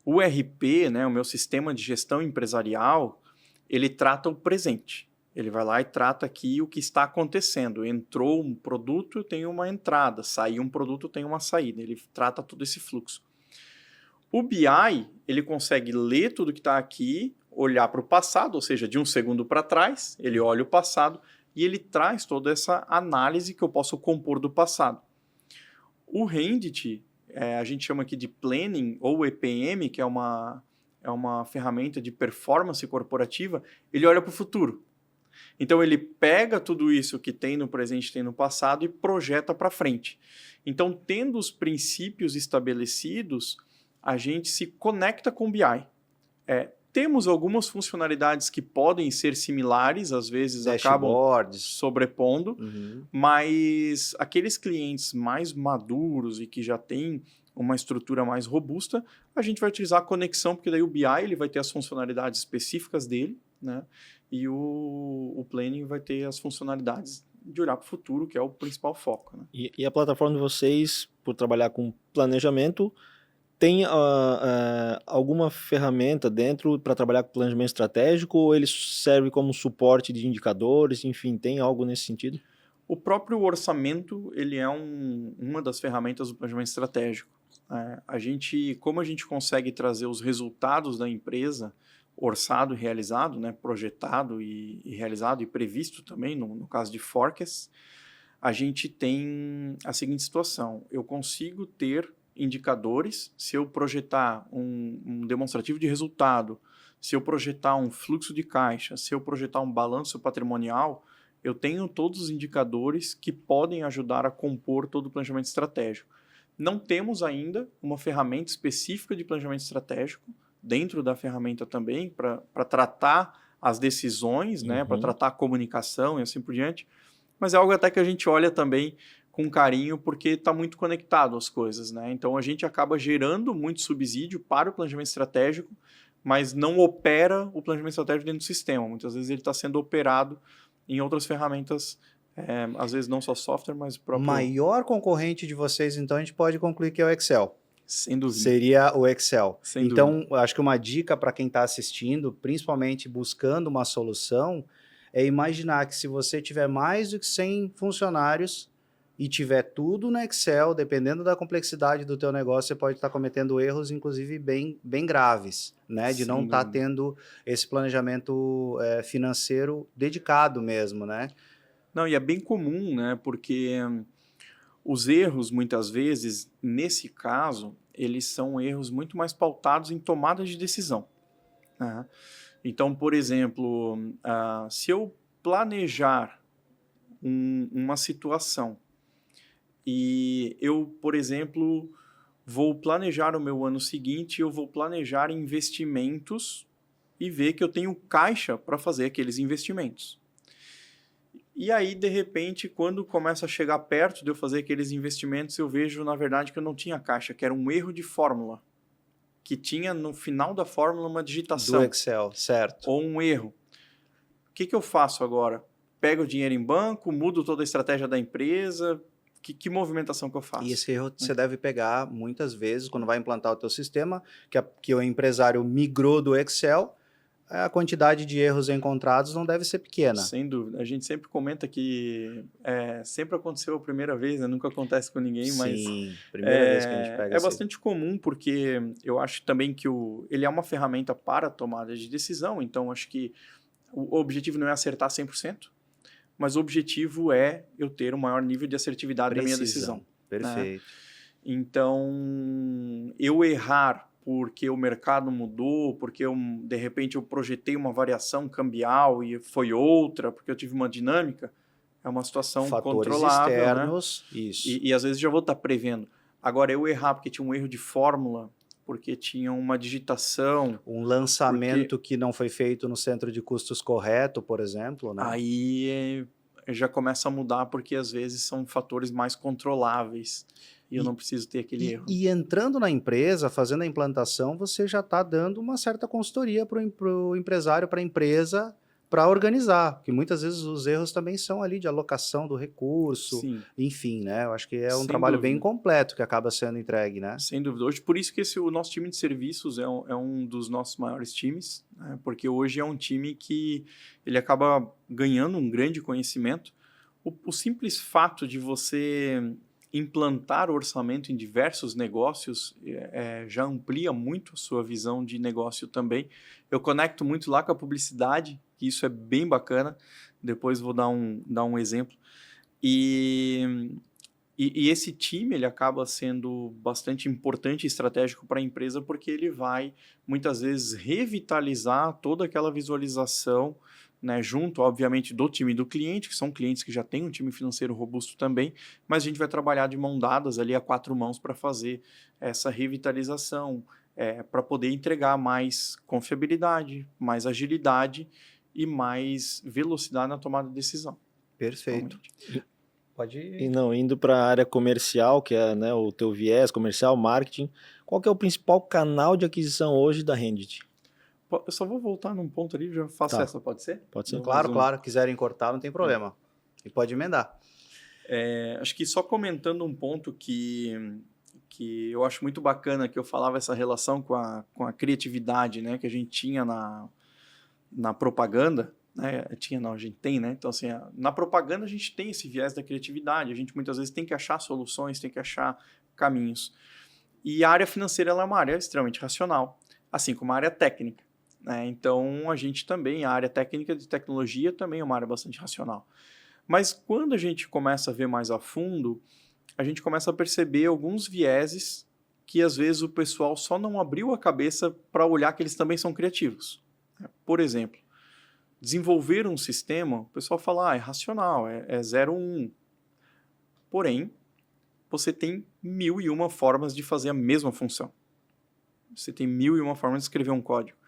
o RP, né, o meu sistema de gestão empresarial, ele trata o presente. Ele vai lá e trata aqui o que está acontecendo. Entrou um produto, tem uma entrada. Saiu um produto, tem uma saída. Ele trata todo esse fluxo. O BI, ele consegue ler tudo que está aqui, olhar para o passado, ou seja, de um segundo para trás, ele olha o passado e ele traz toda essa análise que eu posso compor do passado. O Rendit, a gente chama aqui de Planning ou EPM, que é uma ferramenta de performance corporativa, ele olha para o futuro. Então, ele pega tudo isso que tem no presente, tem no passado e projeta para frente. Então, tendo os princípios estabelecidos, a gente se conecta com o BI. Temos algumas funcionalidades que podem ser similares, às vezes acabam sobrepondo, mas aqueles clientes mais maduros e que já têm uma estrutura mais robusta, a gente vai utilizar a conexão, porque daí o BI ele vai ter as funcionalidades específicas dele, né? E o Planning vai ter as funcionalidades de olhar para o futuro, que é o principal foco. Né? E a plataforma de vocês, por trabalhar com planejamento, tem alguma ferramenta dentro para trabalhar com planejamento estratégico ou ele serve como suporte de indicadores? Enfim, tem algo nesse sentido? O próprio orçamento ele é uma das ferramentas do planejamento estratégico. Como a gente consegue trazer os resultados da empresa orçado e realizado, né, projetado e realizado e previsto também, no caso de forecast, a gente tem a seguinte situação. Eu consigo ter indicadores, se eu projetar um demonstrativo de resultado, se eu projetar um fluxo de caixa, se eu projetar um balanço patrimonial, eu tenho todos os indicadores que podem ajudar a compor todo o planejamento estratégico. Não temos ainda uma ferramenta específica de planejamento estratégico, dentro da ferramenta também, para tratar as decisões, né, para tratar a comunicação e assim por diante, mas é algo até que a gente olha também com carinho, porque está muito conectado às coisas. Né? Então, a gente acaba gerando muito subsídio para o planejamento estratégico, mas não opera o planejamento estratégico dentro do sistema. Muitas vezes ele está sendo operado em outras ferramentas Às vezes não só software, mas o O próprio... maior concorrente de vocês, então, a gente pode concluir que é o Excel. Sem dúvida. Seria o Excel. Sem Então, dúvida. eu acho que uma dica para quem está assistindo, principalmente buscando uma solução, é imaginar que se você tiver mais do que 100 funcionários e tiver tudo no Excel, dependendo da complexidade do teu negócio, você pode estar cometendo erros, inclusive, bem graves, né? De Sem não estar dúvida. tendo esse planejamento financeiro dedicado mesmo, né? Não, e é bem comum, né? Porque os erros, muitas vezes, nesse caso, eles são erros muito mais pautados em tomada de decisão, né? Então, por exemplo, se eu planejar uma situação e eu, por exemplo, vou planejar o meu ano seguinte, eu vou planejar investimentos e ver que eu tenho caixa para fazer aqueles investimentos. E aí, de repente, quando começa a chegar perto de eu fazer aqueles investimentos, eu vejo, na verdade, que eu não tinha caixa, que era um erro de fórmula, que tinha no final da fórmula uma Do digitação Excel, certo. ou um erro. O que eu faço agora? Pego o dinheiro em banco, mudo toda a estratégia da empresa? Que movimentação que eu faço? E esse erro você deve pegar muitas vezes quando vai implantar o teu sistema, que o empresário migrou do Excel, a quantidade de erros encontrados não deve ser pequena. Sem dúvida. A gente sempre comenta que sempre aconteceu a primeira vez, né? Nunca acontece com ninguém, mas Sim, primeira vez que a gente pega é bastante comum, porque eu acho também que ele é uma ferramenta para tomada de decisão, então acho que o objetivo não é acertar 100%, mas o objetivo é eu ter um maior nível de assertividade da minha decisão. Perfeito. Então, eu errar porque o mercado mudou, porque de repente eu projetei uma variação cambial e foi outra, porque eu tive uma dinâmica, é uma situação Fatores controlável, externos, né? isso. E às vezes já vou estar prevendo. Agora, eu errar porque tinha um erro de fórmula, porque tinha uma digitação... Um lançamento que não foi feito no centro de custos correto, por exemplo, né? Aí já começa a mudar, porque às vezes são fatores mais controláveis e eu não preciso ter aquele erro. E entrando na empresa, fazendo a implantação, você já está dando uma certa consultoria para o empresário, para a empresa, para organizar, porque muitas vezes os erros também são ali de alocação do recurso, Sim. enfim, né? Eu acho que é um Sem trabalho dúvida. bem completo que acaba sendo entregue, né? Sem dúvida. Hoje, por isso que o nosso time de serviços é um dos nossos maiores times, né? Porque hoje é um time que ele acaba ganhando um grande conhecimento. O simples fato de você implantar orçamento em diversos negócios já amplia muito a sua visão de negócio também. Eu conecto muito lá com a publicidade, que isso é bem bacana. Depois vou dar um exemplo. E esse time ele acaba sendo bastante importante e estratégico para a empresa, porque ele vai, muitas vezes, revitalizar toda aquela visualização, né, junto, obviamente, do time do cliente, que são clientes que já têm um time financeiro robusto também, mas a gente vai trabalhar de mão dadas ali a 4 mãos para fazer essa revitalização, para poder entregar mais confiabilidade, mais agilidade e mais velocidade na tomada de decisão. Perfeito. Pode ir. E não, indo para a área comercial, que é, né, o teu viés comercial, marketing, qual que é o principal canal de aquisição hoje da Rendit? Eu só vou voltar num ponto ali, já faço Tá. essa, pode ser? Pode ser? Claro, claro. Quiserem cortar, não tem problema. E pode emendar. Acho que só comentando um ponto que eu acho muito bacana, que eu falava essa relação com a criatividade, né, que a gente tinha na propaganda, né? A gente tem, né? Então, assim, na propaganda a gente tem esse viés da criatividade, a gente muitas vezes tem que achar soluções, tem que achar caminhos. E a área financeira ela é uma área extremamente racional, assim como a área técnica, né? Então, a gente também, a área técnica de tecnologia também é uma área bastante racional. Mas quando a gente começa a ver mais a fundo, a gente começa a perceber alguns vieses que às vezes o pessoal só não abriu a cabeça para olhar que eles também são criativos. Por exemplo, desenvolver um sistema, o pessoal fala, é racional, é 0, 1. Porém, você tem 1001 formas de fazer a mesma função. Você tem 1001 formas de escrever um código.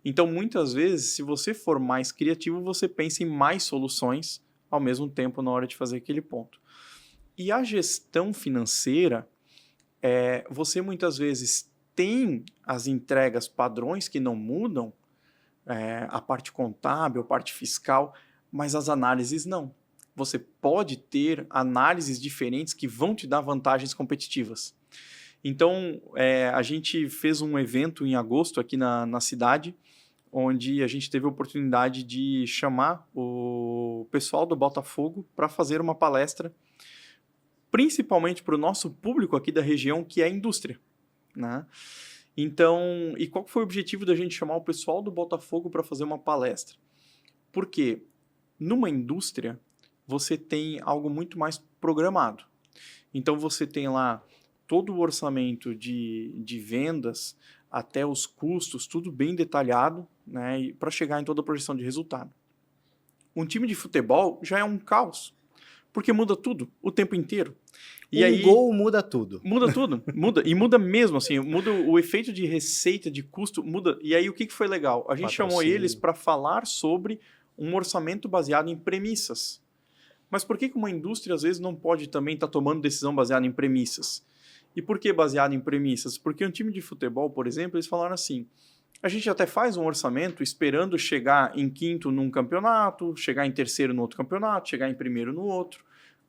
Então, muitas vezes, se você for mais criativo, você pensa em mais soluções ao mesmo tempo na hora de fazer aquele ponto. E a gestão financeira, você muitas vezes tem as entregas padrões que não mudam, a parte contábil, a parte fiscal, mas as análises não. você pode ter análises diferentes que vão te dar vantagens competitivas. Então, a gente fez um evento em agosto aqui na cidade, onde a gente teve a oportunidade de chamar o pessoal do Botafogo para fazer uma palestra, principalmente para o nosso público aqui da região, que é a indústria, né? Então, e qual foi o objetivo da gente chamar o pessoal do Botafogo para fazer uma palestra? Porque numa indústria, você tem algo muito mais programado. Então, você tem lá todo o orçamento de vendas, até os custos, tudo bem detalhado, né, para chegar em toda a projeção de resultado. Um time de futebol já é um caos, porque muda tudo, o tempo inteiro. E aí, gol muda tudo. Muda tudo, muda. E muda mesmo, assim, muda o efeito de receita, de custo, muda. E aí, o que foi legal? A gente chamou eles para falar sobre um orçamento baseado em premissas. Mas por que uma indústria, às vezes, não pode também estar tomando decisão baseada em premissas? E por que baseado em premissas? Porque um time de futebol, por exemplo, eles falaram assim, a gente até faz um orçamento esperando chegar em quinto num campeonato, chegar em terceiro no outro campeonato, chegar em primeiro no outro.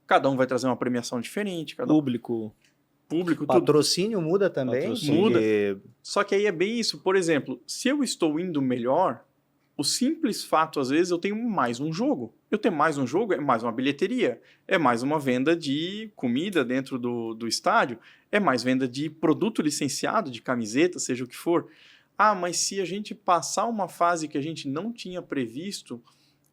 Cada um vai trazer uma premiação diferente. Público, tudo. Patrocínio muda também? Muda. Só que aí é bem isso. Por exemplo, se eu estou indo melhor, o simples fato, às vezes, eu tenho mais um jogo. Eu tenho mais um jogo, é mais uma bilheteria, é mais uma venda de comida dentro do estádio, é mais venda de produto licenciado, de camiseta, seja o que for. Ah, mas se a gente passar uma fase que a gente não tinha previsto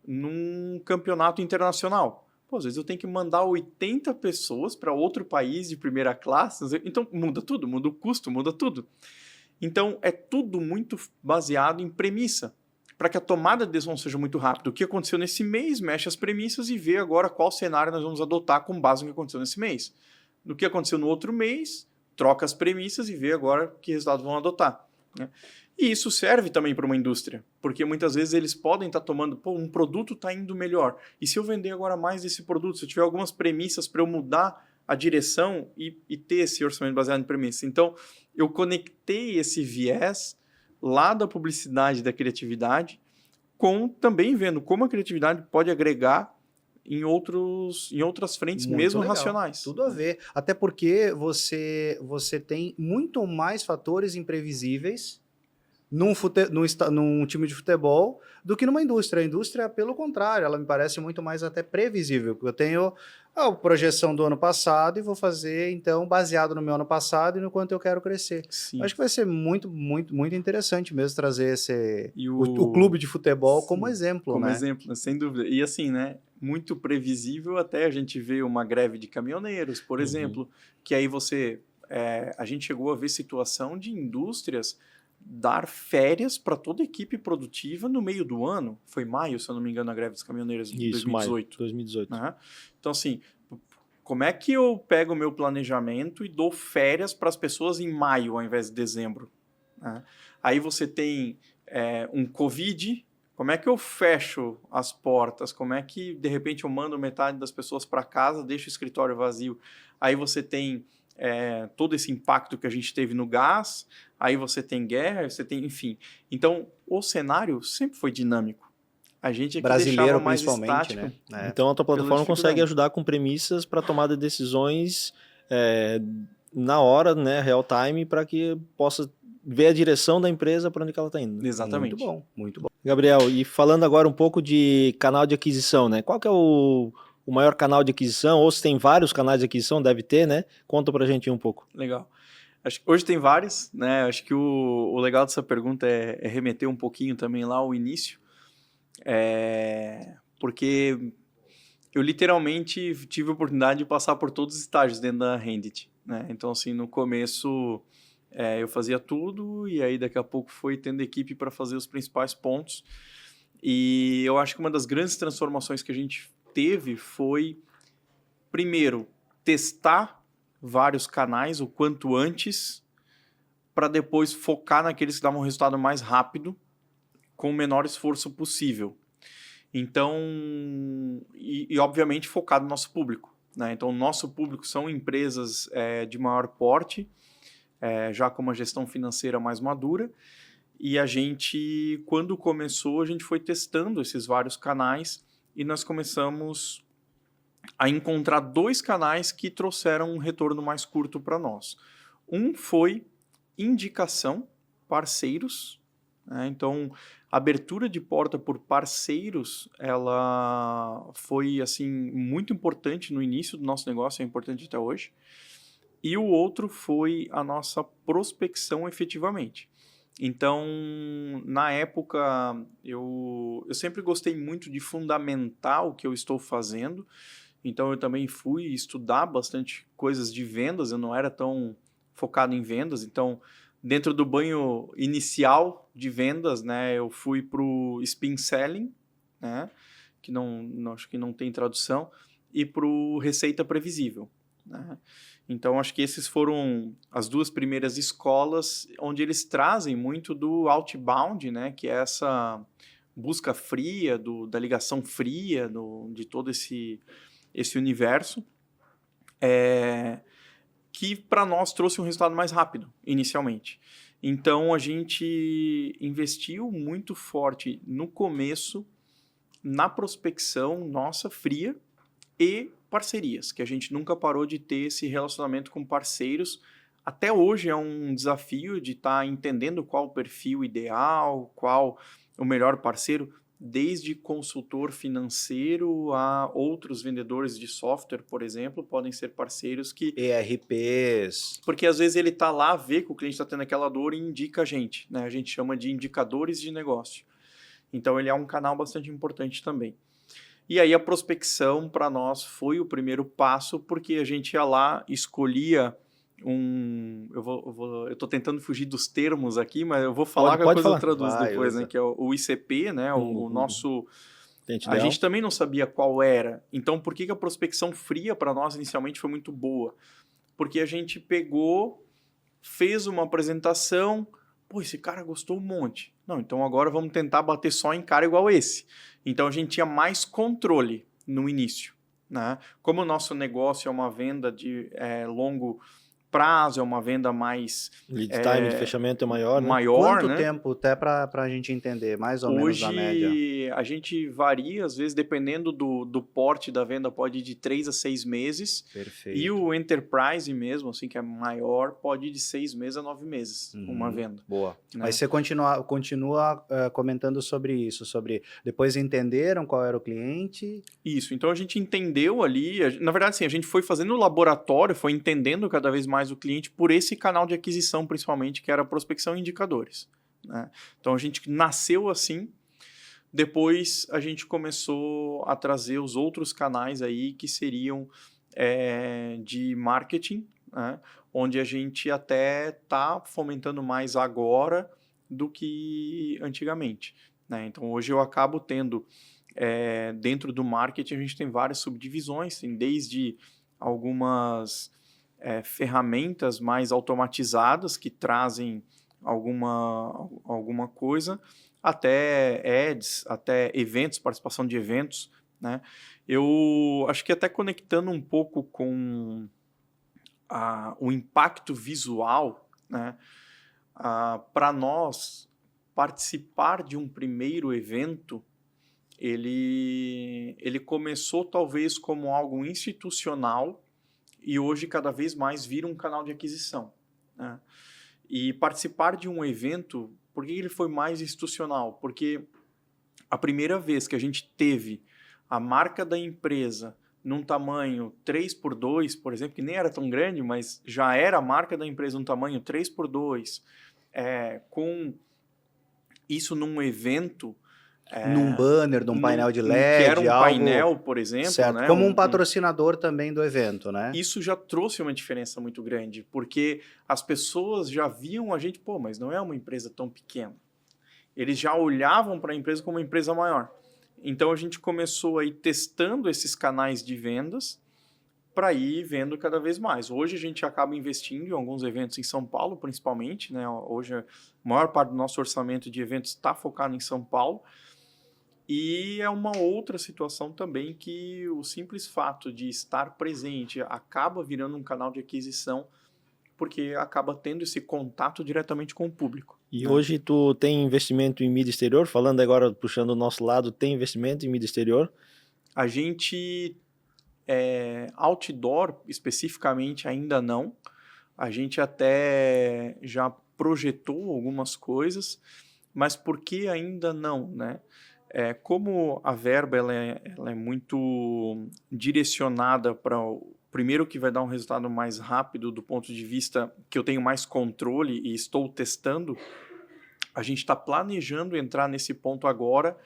num campeonato internacional, às vezes eu tenho que mandar 80 pessoas para outro país de primeira classe, então muda tudo, muda o custo, muda tudo. Então é tudo muito baseado em premissa, para que a tomada de decisão seja muito rápida. O que aconteceu nesse mês, mexe as premissas e vê agora qual cenário nós vamos adotar com base no que aconteceu nesse mês. No que aconteceu no outro mês, troca as premissas e vê agora que resultados vão adotar, né? E isso serve também para uma indústria, porque muitas vezes eles podem estar tomando, um produto está indo melhor, e se eu vender agora mais desse produto, se eu tiver algumas premissas para eu mudar a direção e ter esse orçamento baseado em premissas. Então, eu conectei esse viés lá da publicidade, da criatividade, com também vendo como a criatividade pode agregar em outras frentes, muito mesmo legal, racionais. Tudo a ver. Até porque você tem muito mais fatores imprevisíveis num time de futebol do que numa indústria. A indústria, pelo contrário, ela me parece muito mais até previsível, porque eu tenho a projeção do ano passado e vou fazer, então, baseado no meu ano passado e no quanto eu quero crescer. Sim. Acho que vai ser muito, muito, muito interessante mesmo trazer o clube de futebol como exemplo. Como né? exemplo, sem dúvida. E assim, né? Muito previsível até a gente ver uma greve de caminhoneiros, por exemplo, que aí a gente chegou a ver situação de indústrias dar férias para toda a equipe produtiva no meio do ano. Foi maio, se eu não me engano, a greve dos caminhoneiros de 2018. Maio, 2018. Uhum. Então, assim, como é que eu pego o meu planejamento e dou férias para as pessoas em maio ao invés de dezembro? Né? Aí você tem um Covid. Como é que eu fecho as portas? Como é que, de repente, eu mando metade das pessoas para casa, deixo o escritório vazio? Aí você tem todo esse impacto que a gente teve no gás, aí você tem guerra, você tem, enfim. Então, o cenário sempre foi dinâmico. A gente aqui deixava mais estático. Né? Então, a tua plataforma consegue ajudar com premissas para tomada de decisões na hora, né, real time, para que possa ver a direção da empresa para onde ela está indo. Exatamente. Muito bom, muito bom. Gabriel, e falando agora um pouco de canal de aquisição, né? Qual que é o maior canal de aquisição, ou se tem vários canais de aquisição, deve ter, né? Conta pra gente um pouco. Legal. Acho que hoje tem vários, né? Acho que o legal dessa pergunta é remeter um pouquinho também lá ao início, porque eu literalmente tive a oportunidade de passar por todos os estágios dentro da Rendit, né? Então, assim, no começo eu fazia tudo e aí daqui a pouco foi tendo equipe para fazer os principais pontos. E eu acho que uma das grandes transformações que a gente teve foi, primeiro, testar vários canais o quanto antes, para depois focar naqueles que davam um resultado mais rápido, com o menor esforço possível. Então, e obviamente focado no nosso público, né? Então, o nosso público são empresas de maior porte, já com uma gestão financeira mais madura, e a gente, quando começou, a gente foi testando esses vários canais, e nós começamos a encontrar 2 canais que trouxeram um retorno mais curto para nós. Um foi indicação, parceiros, né? Então, a abertura de porta por parceiros, ela foi assim muito importante no início do nosso negócio, é importante até hoje. E o outro foi a nossa prospecção efetivamente. Então, na época, eu sempre gostei muito de fundamentar o que eu estou fazendo. Então, eu também fui estudar bastante coisas de vendas, eu não era tão focado em vendas. Então, dentro do banho inicial de vendas, né, eu fui para o Spin Selling, né, que acho que não tem tradução, e para o Receita Previsível, né. Então, acho que esses foram as 2 primeiras escolas onde eles trazem muito do outbound, né, que é essa busca fria, da ligação fria, de todo esse universo, que para nós trouxe um resultado mais rápido, inicialmente. Então, a gente investiu muito forte no começo, na prospecção nossa fria e parcerias, que a gente nunca parou de ter esse relacionamento com parceiros. Até hoje é um desafio de estar entendendo qual o perfil ideal, qual o melhor parceiro, desde consultor financeiro a outros vendedores de software, por exemplo, podem ser parceiros que... ERPs. Porque às vezes ele está lá, vê que o cliente está tendo aquela dor e indica a gente, né? A gente chama de indicadores de negócio. Então ele é um canal bastante importante também. E aí a prospecção para nós foi o primeiro passo, porque a gente ia lá, escolhia eu estou tentando fugir dos termos aqui, mas eu vou falar que a coisa eu traduzo depois, né? Que é o ICP, né? O nosso... A gente também não sabia qual era. Então, por que a prospecção fria para nós inicialmente foi muito boa? Porque a gente pegou, fez uma apresentação, pô, esse cara gostou um monte. Não, então agora vamos tentar bater só em cara igual esse. Então a gente tinha mais controle no início, né? Como o nosso negócio é uma venda de longo prazo, é uma venda mais... Lead time de fechamento é maior, né? Maior, Quanto tempo, até para a gente entender, mais ou menos a média? Hoje a gente varia, às vezes, dependendo do porte da venda, pode ir de 3 a 6 meses. Perfeito. E o Enterprise mesmo, assim, que é maior, pode ir de 6 meses a 9 meses, uma venda. Boa. Né? Mas você continua comentando sobre isso, sobre depois entenderam qual era o cliente? Isso, então a gente entendeu ali, na verdade, sim, a gente foi fazendo o laboratório, foi entendendo cada vez mais o cliente por esse canal de aquisição, principalmente, que era a prospecção e indicadores. Né? Então a gente nasceu assim, depois a gente começou a trazer os outros canais aí que seriam de marketing, né? Onde a gente até está fomentando mais agora do que antigamente. Né? Então hoje eu acabo tendo, dentro do marketing a gente tem várias subdivisões, tem desde algumas ferramentas mais automatizadas que trazem alguma coisa, até ads, até eventos, participação de eventos, né? Eu acho que até conectando um pouco com o impacto visual, né? Para nós, participar de um primeiro evento, ele começou talvez como algo institucional e hoje cada vez mais vira um canal de aquisição. Né? E participar de um evento, por que ele foi mais institucional? Porque a primeira vez que a gente teve a marca da empresa num tamanho 3x2, por exemplo, que nem era tão grande, mas já era a marca da empresa num tamanho 3x2, com isso num evento... num banner, num painel de LED, que era um algo... painel, por exemplo. Certo, né? como um patrocinador também do evento, né? Isso já trouxe uma diferença muito grande, porque as pessoas já viam a gente, pô, mas não é uma empresa tão pequena. Eles já olhavam para a empresa como uma empresa maior. Então a gente começou a ir testando esses canais de vendas para ir vendo cada vez mais. Hoje a gente acaba investindo em alguns eventos em São Paulo, principalmente, né? Hoje a maior parte do nosso orçamento de eventos está focado em São Paulo. E é uma outra situação também que o simples fato de estar presente acaba virando um canal de aquisição, porque acaba tendo esse contato diretamente com o público. E né? Hoje tu tem investimento em mídia exterior? Falando agora, puxando o nosso lado, tem investimento em mídia exterior? A gente Outdoor, especificamente, ainda não. A gente até já projetou algumas coisas, mas por que ainda não, né? Como a verba ela é muito direcionada para o primeiro que vai dar um resultado mais rápido do ponto de vista que eu tenho mais controle e estou testando, a gente está planejando entrar nesse ponto agora,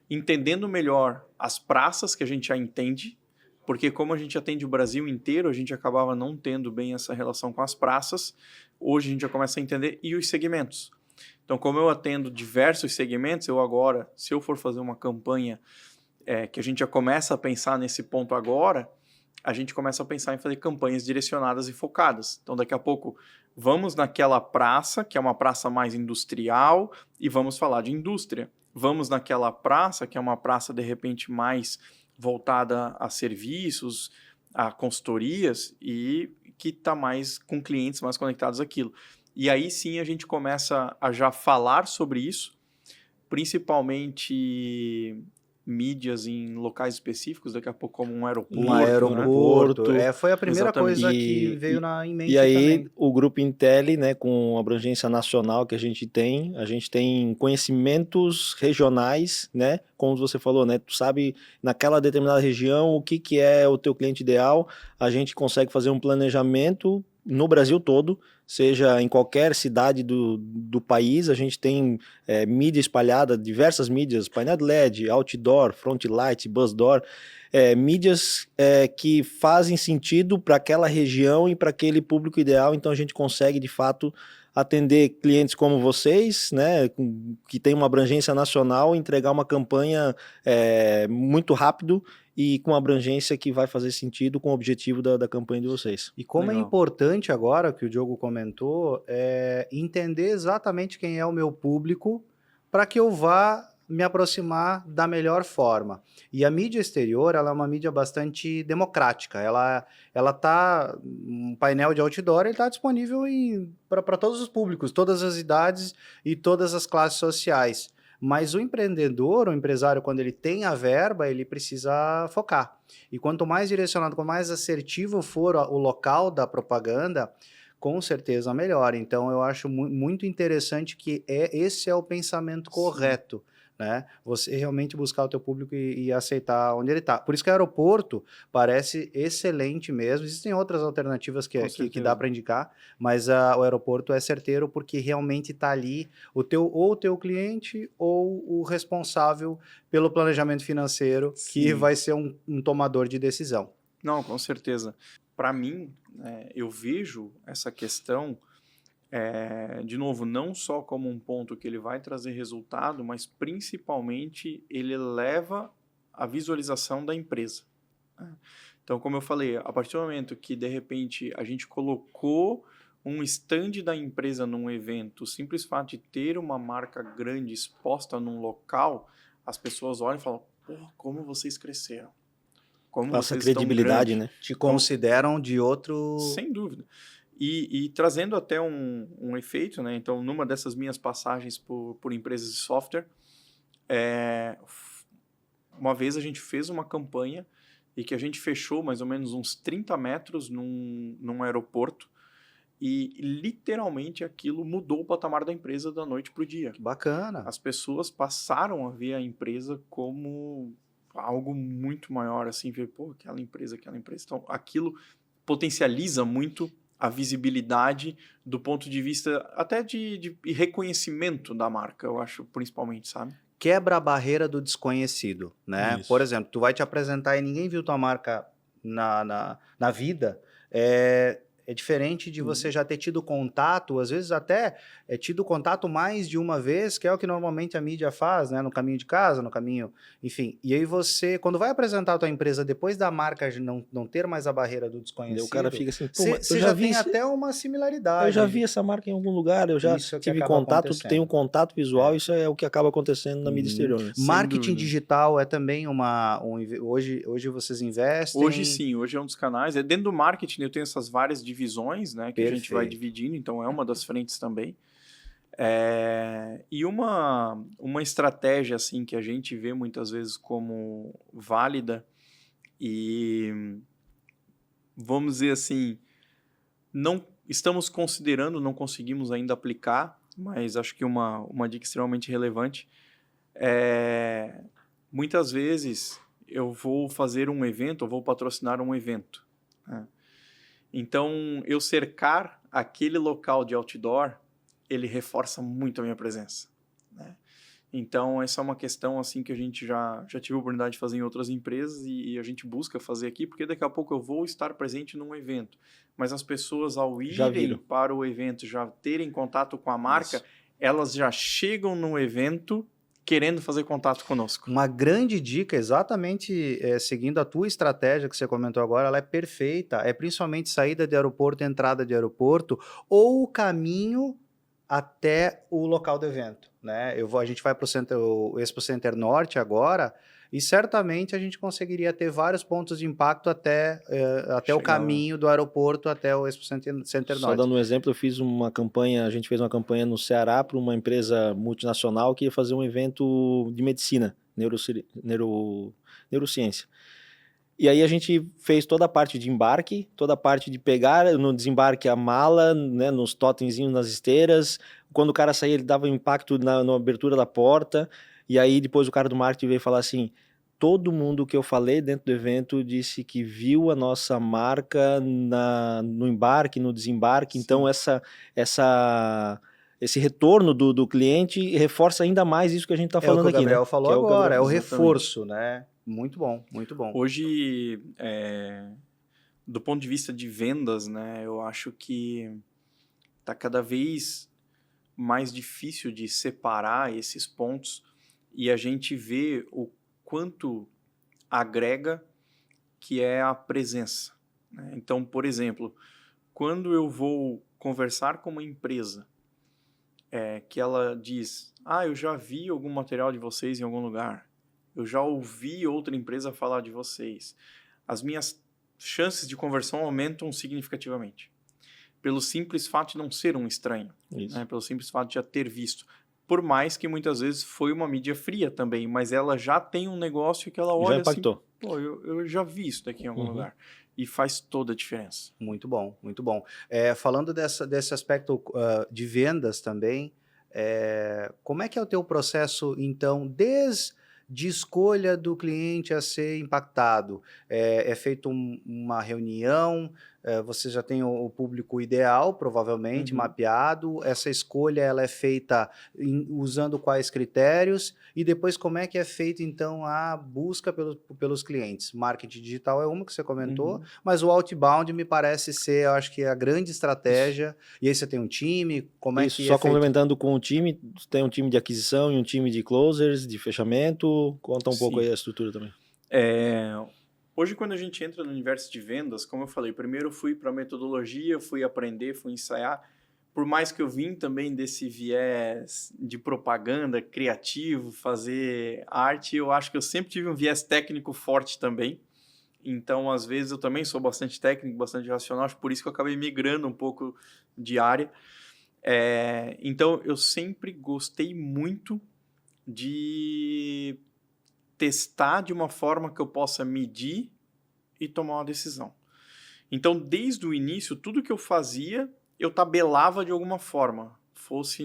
entendendo melhor as praças que a gente já entende, porque como a gente atende o Brasil inteiro, a gente acabava não tendo bem essa relação com as praças. Hoje a gente já começa a entender, e os segmentos. Então, como eu atendo diversos segmentos, eu agora, se eu for fazer uma campanha que a gente já começa a pensar nesse ponto agora, a gente começa a pensar em fazer campanhas direcionadas e focadas. Então, daqui a pouco, vamos naquela praça, que é uma praça mais industrial, e vamos falar de indústria. Vamos naquela praça, que é uma praça, de repente, mais voltada a serviços, a consultorias, e que está mais com clientes mais conectados àquilo. E aí sim a gente começa a já falar sobre isso, principalmente mídias em locais específicos, daqui a pouco como um aeroporto. Um aeroporto. Né? Foi a primeira Exatamente. coisa que veio em mente E aí também. o Grupo Intel, né, com a abrangência nacional que a gente tem conhecimentos regionais, né, como você falou, né, tu sabe naquela determinada região o que é o teu cliente ideal, a gente consegue fazer um planejamento no Brasil todo, seja em qualquer cidade do país, a gente tem mídia espalhada, diversas mídias, painel de LED, outdoor, front light, bus door, mídias que fazem sentido para aquela região e para aquele público ideal, então a gente consegue de fato atender clientes como vocês, né, que tem uma abrangência nacional, entregar uma campanha muito rápido e com abrangência que vai fazer sentido com o objetivo da campanha de vocês. E como Legal. é importante agora, que o Diogo comentou, entender exatamente quem é o meu público para que eu vá me aproximar da melhor forma. E a mídia exterior, ela é uma mídia bastante democrática. Ela tá, um painel de outdoor, ele está disponível para todos os públicos, todas as idades e todas as classes sociais. Mas o empreendedor, o empresário, quando ele tem a verba, ele precisa focar. E quanto mais direcionado, quanto mais assertivo for o local da propaganda, com certeza melhor. Então, eu acho muito interessante que esse é o pensamento correto. Né? Você realmente buscar o teu público e aceitar onde ele está. Por isso que o aeroporto parece excelente mesmo. Existem outras alternativas que dá para indicar, mas o aeroporto é certeiro porque realmente está ali o teu cliente ou o responsável pelo planejamento financeiro, Sim. que vai ser um tomador de decisão. Não, com certeza. Para mim, eu vejo essa questão de novo, não só como um ponto que ele vai trazer resultado, mas principalmente ele leva a visualização da empresa. Então, como eu falei, a partir do momento que, de repente, a gente colocou um stand da empresa num evento, o simples fato de ter uma marca grande exposta num local, as pessoas olham e falam, pô, como vocês cresceram. Como Passa vocês credibilidade, estão né? Te consideram de outro... Sem dúvida. E trazendo até um efeito, né? Então, numa dessas minhas passagens por empresas de software, uma vez a gente fez uma campanha e que a gente fechou mais ou menos uns 30 metros num aeroporto e literalmente aquilo mudou o patamar da empresa da noite para o dia. Que bacana. As pessoas passaram a ver a empresa como algo muito maior, assim, ver, pô, aquela empresa. Então, aquilo potencializa muito a visibilidade do ponto de vista até de reconhecimento da marca, eu acho, principalmente, sabe? Quebra a barreira do desconhecido, né? Isso. Por exemplo, tu vai te apresentar e ninguém viu tua marca na vida, é diferente de você já ter tido contato, às vezes até tido contato mais de uma vez, que é o que normalmente a mídia faz, né? No caminho de casa, no caminho, enfim. E aí você, quando vai apresentar a tua empresa, depois da marca não ter mais a barreira do desconhecido, O cara fica assim, pô, você já tem até uma similaridade. Eu já vi essa marca em algum lugar, eu já tive contato, tu tem um contato visual, isso é o que acaba acontecendo na mídia exterior. Né? Marketing digital é também hoje vocês investem? Hoje sim, hoje é um dos canais. Dentro do marketing eu tenho essas várias divisões, né, que a gente vai dividindo, então é uma das frentes também. E uma estratégia assim que a gente vê muitas vezes como válida E vamos dizer assim, não estamos considerando, não conseguimos ainda aplicar, mas acho que uma dica extremamente relevante é, muitas vezes eu vou fazer um evento, eu vou patrocinar um evento, né? Então, eu cercar aquele local de outdoor, ele reforça muito a minha presença, né? Então, essa é uma questão assim que a gente já tive a oportunidade de fazer em outras empresas e a gente busca fazer aqui, porque daqui a pouco eu vou estar presente num evento. Mas as pessoas, ao Já irem viram. para o evento, já terem contato com a marca, Isso. elas já chegam no evento querendo fazer contato conosco. Uma grande dica, exatamente seguindo a tua estratégia que você comentou agora, ela é perfeita. É principalmente saída de aeroporto, entrada de aeroporto, ou o caminho até o local do evento, né? A gente vai para o Expo Center Norte agora, e certamente a gente conseguiria ter vários pontos de impacto até o Chegar lá. caminho do aeroporto até o Expo Center Só Norte. dando um exemplo, a gente fez uma campanha no Ceará para uma empresa multinacional que ia fazer um evento de medicina, neurociência. E aí a gente fez toda a parte de embarque, toda a parte de pegar no desembarque a mala, né, nos totemzinhos nas esteiras. Quando o cara saía, ele dava impacto na abertura da porta. E aí depois o cara do marketing veio falar assim: todo mundo que eu falei dentro do evento disse que viu a nossa marca no embarque, no desembarque. Sim. Então esse retorno do cliente reforça ainda mais isso que a gente está É o que falando o aqui, né? Gabriel falou Que é o agora, é o Exatamente. reforço, né? Muito bom, muito bom. Hoje, do ponto de vista de vendas, né, eu acho que está cada vez mais difícil de separar esses pontos e a gente vê o quanto agrega que é a presença, né? Então, por exemplo, quando eu vou conversar com uma empresa que ela diz, eu já vi algum material de vocês em algum lugar, eu já ouvi outra empresa falar de vocês, as minhas chances de conversão aumentam significativamente. Pelo simples fato de não ser um estranho, né? Pelo simples fato de já ter visto. Por mais que muitas vezes foi uma mídia fria também, mas ela já tem um negócio que ela olha Já impactou. assim, pô, eu já vi isso daqui em algum lugar. E faz toda a diferença. Muito bom, muito bom. Falando desse aspecto de vendas também, como é que é o teu processo, então, desde de escolha do cliente a ser impactado? É feita uma reunião, você já tem o público ideal, provavelmente, mapeado, essa escolha ela é feita usando quais critérios, e depois como é que é feita, então, a busca pelos clientes? Marketing digital é uma que você comentou, mas o outbound me parece ser, eu acho que é a grande estratégia, e aí você tem um time, como é Isso, que só é feito? complementando com o time, tem um time de aquisição e um time de closers, de fechamento, conta um pouco Sim. aí a estrutura também. Hoje, quando a gente entra no universo de vendas, como eu falei, primeiro eu fui para a metodologia, fui aprender, fui ensaiar. Por mais que eu vim também desse viés de propaganda, criativo, fazer arte, eu acho que eu sempre tive um viés técnico forte também. Então, às vezes, eu também sou bastante técnico, bastante racional, acho por isso que eu acabei migrando um pouco de área. Então, eu sempre gostei muito de testar de uma forma que eu possa medir e tomar uma decisão. Então, desde o início, tudo que eu fazia, eu tabelava de alguma forma.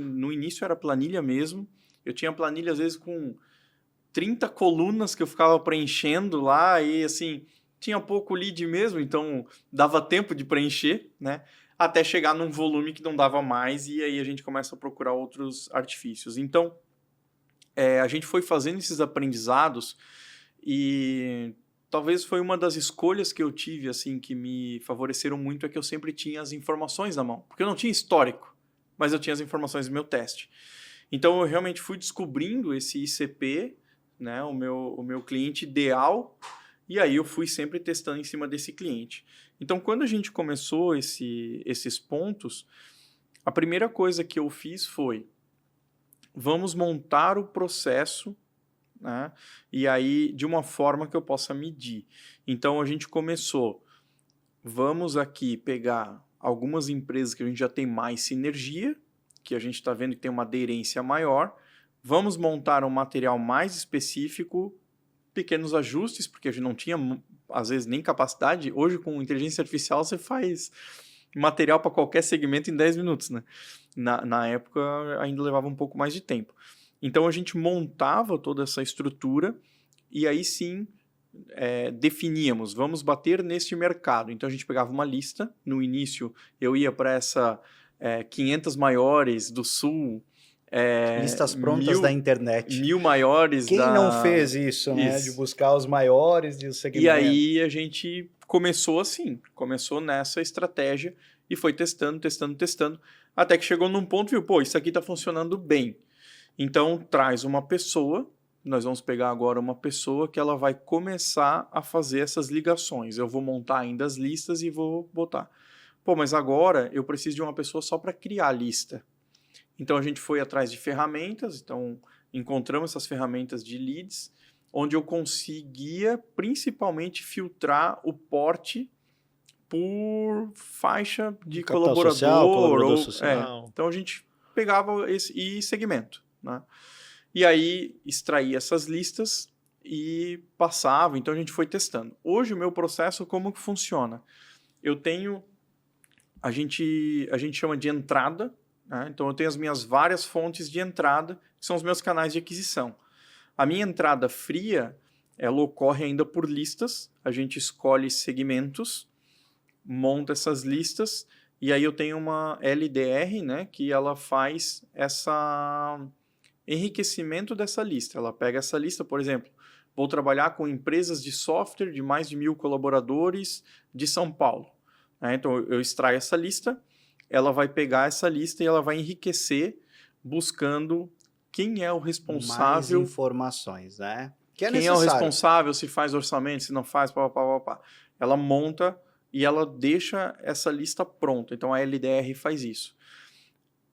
No início era planilha mesmo, eu tinha planilha às vezes com 30 colunas que eu ficava preenchendo lá e assim, tinha pouco lead mesmo, então dava tempo de preencher, né? Até chegar num volume que não dava mais e aí a gente começa a procurar outros artifícios. Então, a gente foi fazendo esses aprendizados e talvez foi uma das escolhas que eu tive assim que me favoreceram muito, é que eu sempre tinha as informações na mão, porque eu não tinha histórico, mas eu tinha as informações do meu teste. Então eu realmente fui descobrindo esse ICP, né, o meu cliente ideal, e aí eu fui sempre testando em cima desse cliente. Então quando a gente começou esses pontos, a primeira coisa que eu fiz foi: vamos montar o processo, né? E aí de uma forma que eu possa medir. Então a gente começou, vamos aqui pegar algumas empresas que a gente já tem mais sinergia, que a gente está vendo que tem uma aderência maior, vamos montar um material mais específico pequenos ajustes, porque a gente não tinha, às vezes, nem capacidade. Hoje, com inteligência artificial, você faz material para qualquer segmento em 10 minutos, né? Na época, ainda levava um pouco mais de tempo. Então, a gente montava toda essa estrutura e aí sim definíamos, vamos bater neste mercado. Então, a gente pegava uma lista. No início, eu ia para essa 500 maiores do Sul, Listas prontas da internet. 1000 maiores Quem não fez isso, né? De buscar os maiores de segmento. E aí a gente começou assim, começou nessa estratégia e foi testando, até que chegou num ponto e viu, pô, isso aqui está funcionando bem. Então traz uma pessoa, nós vamos pegar agora uma pessoa que ela vai começar a fazer essas ligações. Eu vou montar ainda as listas e vou botar. Pô, mas agora eu preciso de uma pessoa só para criar a lista. Então, a gente foi atrás de ferramentas, então encontramos essas ferramentas de leads, onde eu conseguia principalmente filtrar o porte por faixa de colaborador. Social. Então, a gente pegava esse segmento, né? E aí, extraía essas listas e passava. Então, a gente foi testando. Hoje, o meu processo, como que funciona? Eu tenho... A gente chama de entrada, né? Então, eu tenho as minhas várias fontes de entrada, que são os meus canais de aquisição. A minha entrada fria, ela ocorre ainda por listas. A gente escolhe segmentos, monta essas listas, e aí eu tenho uma LDR, né, que ela faz essa enriquecimento dessa lista. Ela pega essa lista, por exemplo, vou trabalhar com empresas de software de mais de 1000 colaboradores de São Paulo. Então, eu extraio essa lista, ela vai pegar essa lista e ela vai enriquecer buscando quem é o responsável. Mais informações, né? Quem é o responsável, se faz orçamento, se não faz, pá. Ela monta e ela deixa essa lista pronta. Então, a LDR faz isso.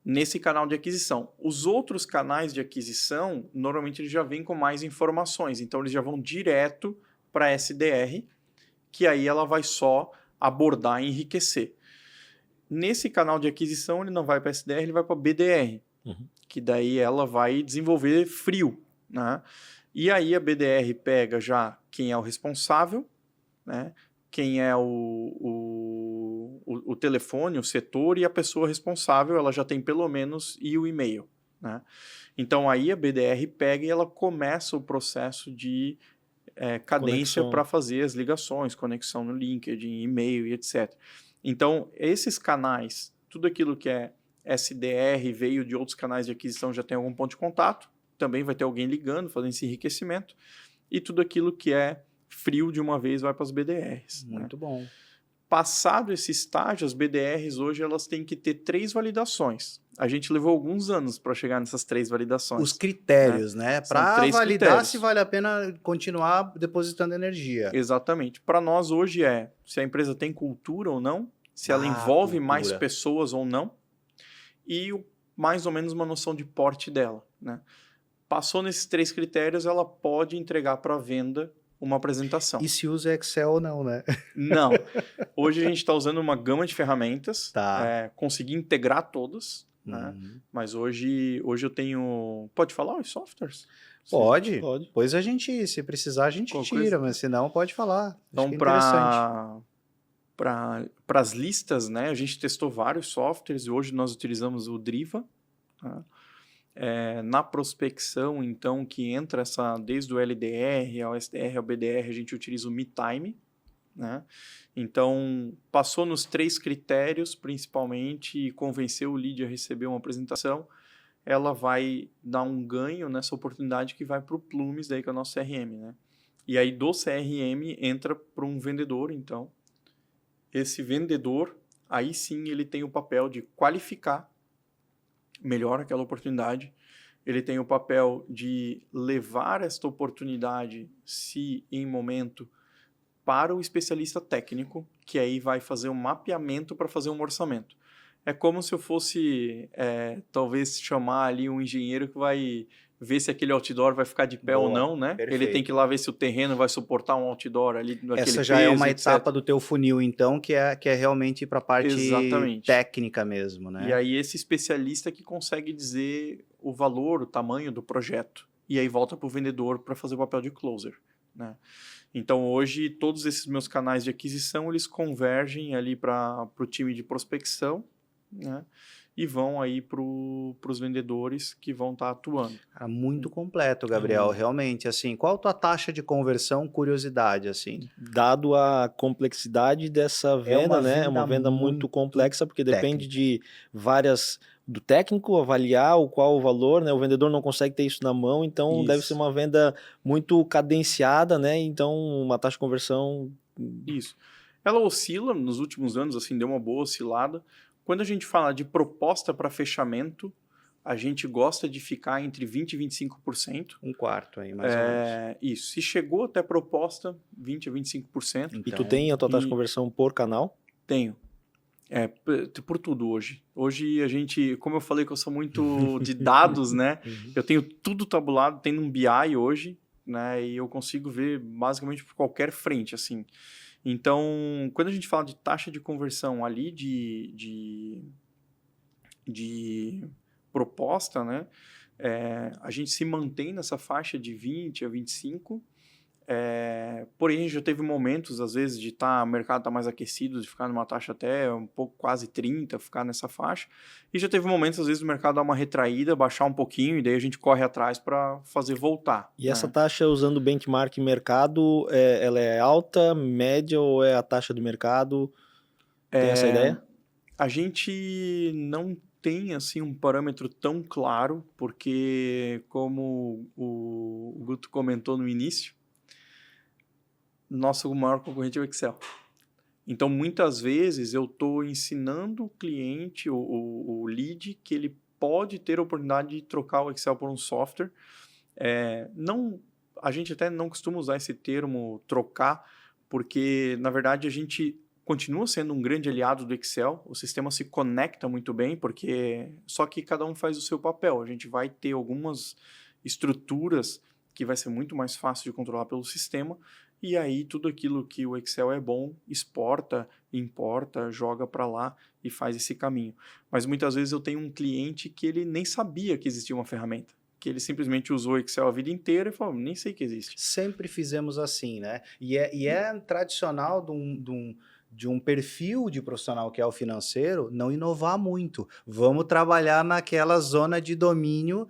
Nesse canal de aquisição. Os outros canais de aquisição, normalmente eles já vêm com mais informações. Então, eles já vão direto para a SDR, que aí ela vai só abordar e enriquecer. Nesse canal de aquisição, ele não vai para SDR, ele vai para BDR, que daí ela vai desenvolver frio, né? E aí a BDR pega já quem é o responsável, né? Quem é o telefone, o setor e a pessoa responsável, ela já tem pelo menos e o e-mail, né? Então aí a BDR pega e ela começa o processo de cadência para fazer as ligações, conexão no LinkedIn, e-mail e etc. Então, esses canais, tudo aquilo que é SDR, veio de outros canais de aquisição, já tem algum ponto de contato, também vai ter alguém ligando, fazendo esse enriquecimento, e tudo aquilo que é frio de uma vez vai para as BDRs. Muito bom. Passado esse estágio, as BDRs hoje elas têm que ter 3 validações. A gente levou alguns anos para chegar nessas 3 validações. Os critérios, né? Para validar se vale a pena continuar depositando energia. Exatamente. Para nós hoje se a empresa tem cultura ou não, se ela envolve mais pessoas ou não, e mais ou menos uma noção de porte dela, né? Passou nesses 3 critérios, ela pode entregar para venda uma apresentação. E se usa Excel ou não, né? Não. Hoje a gente está usando uma gama de ferramentas, consegui integrar todas, né? Mas hoje eu tenho... Pode falar os softwares? Pode. Pois se precisar, a gente tira, mas se não, pode falar. Então, para as listas, né, a gente testou vários softwares, e hoje nós utilizamos o Driva, tá? Na prospecção, então, que entra desde o LDR ao SDR ao BDR, a gente utiliza o MeTime, né? Então, passou nos 3 critérios, principalmente, e convenceu o lead a receber uma apresentação, ela vai dar um ganho nessa oportunidade que vai para o Plumes, daí que é o nosso CRM, né? E aí, do CRM, entra para um vendedor, então. Esse vendedor, aí sim, ele tem o papel de qualificar melhor aquela oportunidade, ele tem o papel de levar esta oportunidade, se em momento, para o especialista técnico, que aí vai fazer um mapeamento para fazer um orçamento. É como se eu fosse, talvez, chamar ali um engenheiro que vai ver se aquele outdoor vai ficar de pé ou não, né? Perfeito. Ele tem que ir lá ver se o terreno vai suportar um outdoor ali. Essa já é uma etapa do teu funil, então, que é realmente para a parte técnica mesmo, né? E aí esse especialista que consegue dizer o valor, o tamanho do projeto. E aí volta para o vendedor para fazer o papel de closer. né? Então, hoje, todos esses meus canais de aquisição, eles convergem ali para o time de prospecção, né? E vão aí para os vendedores que vão estar atuando. Cara, muito completo, Gabriel, realmente, assim, qual a tua taxa de conversão, curiosidade, assim? Dado a complexidade dessa venda, né? É uma venda muito complexa, porque depende de várias... do técnico avaliar qual o valor, né? O vendedor não consegue ter isso na mão, então deve ser uma venda muito cadenciada, né? Então, uma taxa de conversão... Isso. Ela oscila nos últimos anos, assim, deu uma boa oscilada. Quando a gente fala de proposta para fechamento, a gente gosta de ficar entre 20% e 25%. Um quarto aí, mais ou menos. Isso. Se chegou até proposta, 20% a 25%. Então, e tu tem a tua taxa de conversão por canal? Tenho. Por tudo hoje. Hoje a gente, como eu falei que eu sou muito de dados, né? Eu tenho tudo tabulado, tenho um BI hoje, né? E eu consigo ver basicamente por qualquer frente, assim. Então, quando a gente fala de taxa de conversão ali de proposta, né? A gente se mantém nessa faixa de 20 a 25%. Porém, a gente já teve momentos, às vezes, de o mercado tá mais aquecido, de ficar numa taxa até um pouco, quase 30%, ficar nessa faixa. E já teve momentos, às vezes, do mercado dar uma retraída, baixar um pouquinho, e daí a gente corre atrás para fazer voltar. E essa taxa, usando o benchmark mercado, ela é alta, média ou é a taxa do mercado? Tem essa ideia? A gente não tem assim um parâmetro tão claro, porque, como o Guto comentou no início, nosso maior concorrente é o Excel. Então, muitas vezes, eu estou ensinando o cliente, o lead, que ele pode ter a oportunidade de trocar o Excel por um software. A gente até não costuma usar esse termo trocar, porque, na verdade, a gente continua sendo um grande aliado do Excel. O sistema se conecta muito bem, só que cada um faz o seu papel. A gente vai ter algumas estruturas que vai ser muito mais fácil de controlar pelo sistema, e aí tudo aquilo que o Excel é bom, exporta, importa, joga para lá e faz esse caminho. Mas muitas vezes eu tenho um cliente que ele nem sabia que existia uma ferramenta, que ele simplesmente usou o Excel a vida inteira e falou, nem sei que existe. Sempre fizemos assim, né? E é tradicional de um perfil de profissional que é o financeiro não inovar muito. Vamos trabalhar naquela zona de domínio,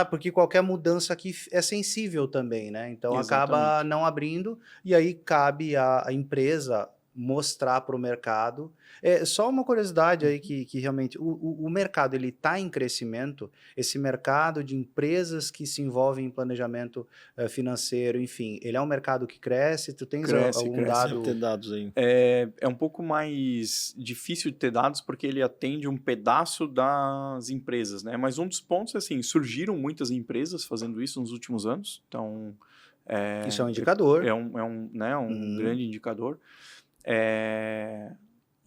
porque qualquer mudança aqui é sensível também, né? Então acaba não abrindo, e aí cabe à empresa mostrar para o mercado. Só uma curiosidade aí que realmente o mercado ele está em crescimento, esse mercado de empresas que se envolvem em planejamento financeiro, enfim, ele é um mercado que cresce, tu tens algum dado? Ter dados aí. É um pouco mais difícil de ter dados porque ele atende um pedaço das empresas, né? Mas um dos pontos, assim, surgiram muitas empresas fazendo isso nos últimos anos, então... isso é um indicador. É um grande indicador.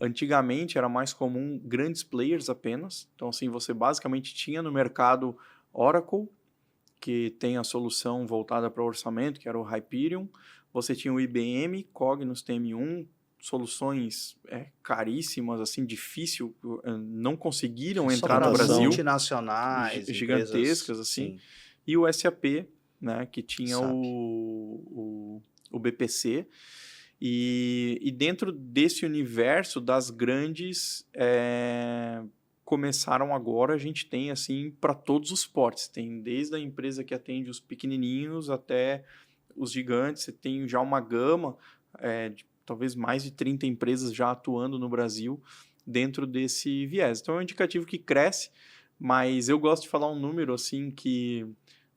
Antigamente era mais comum grandes players apenas. Então, assim, você basicamente tinha no mercado Oracle, que tem a solução voltada para orçamento, que era o Hyperion. Você tinha o IBM, Cognos TM1, soluções caríssimas, assim, difícil, não conseguiram entrar no Brasil. Multinacionais, gigantescas, assim. Sim. E o SAP, né, que tinha o BPC. E dentro desse universo das grandes, começaram agora, a gente tem assim para todos os portes. Tem desde a empresa que atende os pequenininhos até os gigantes. Você tem já uma gama de talvez mais de 30 empresas já atuando no Brasil dentro desse viés. Então é um indicativo que cresce, mas eu gosto de falar um número assim que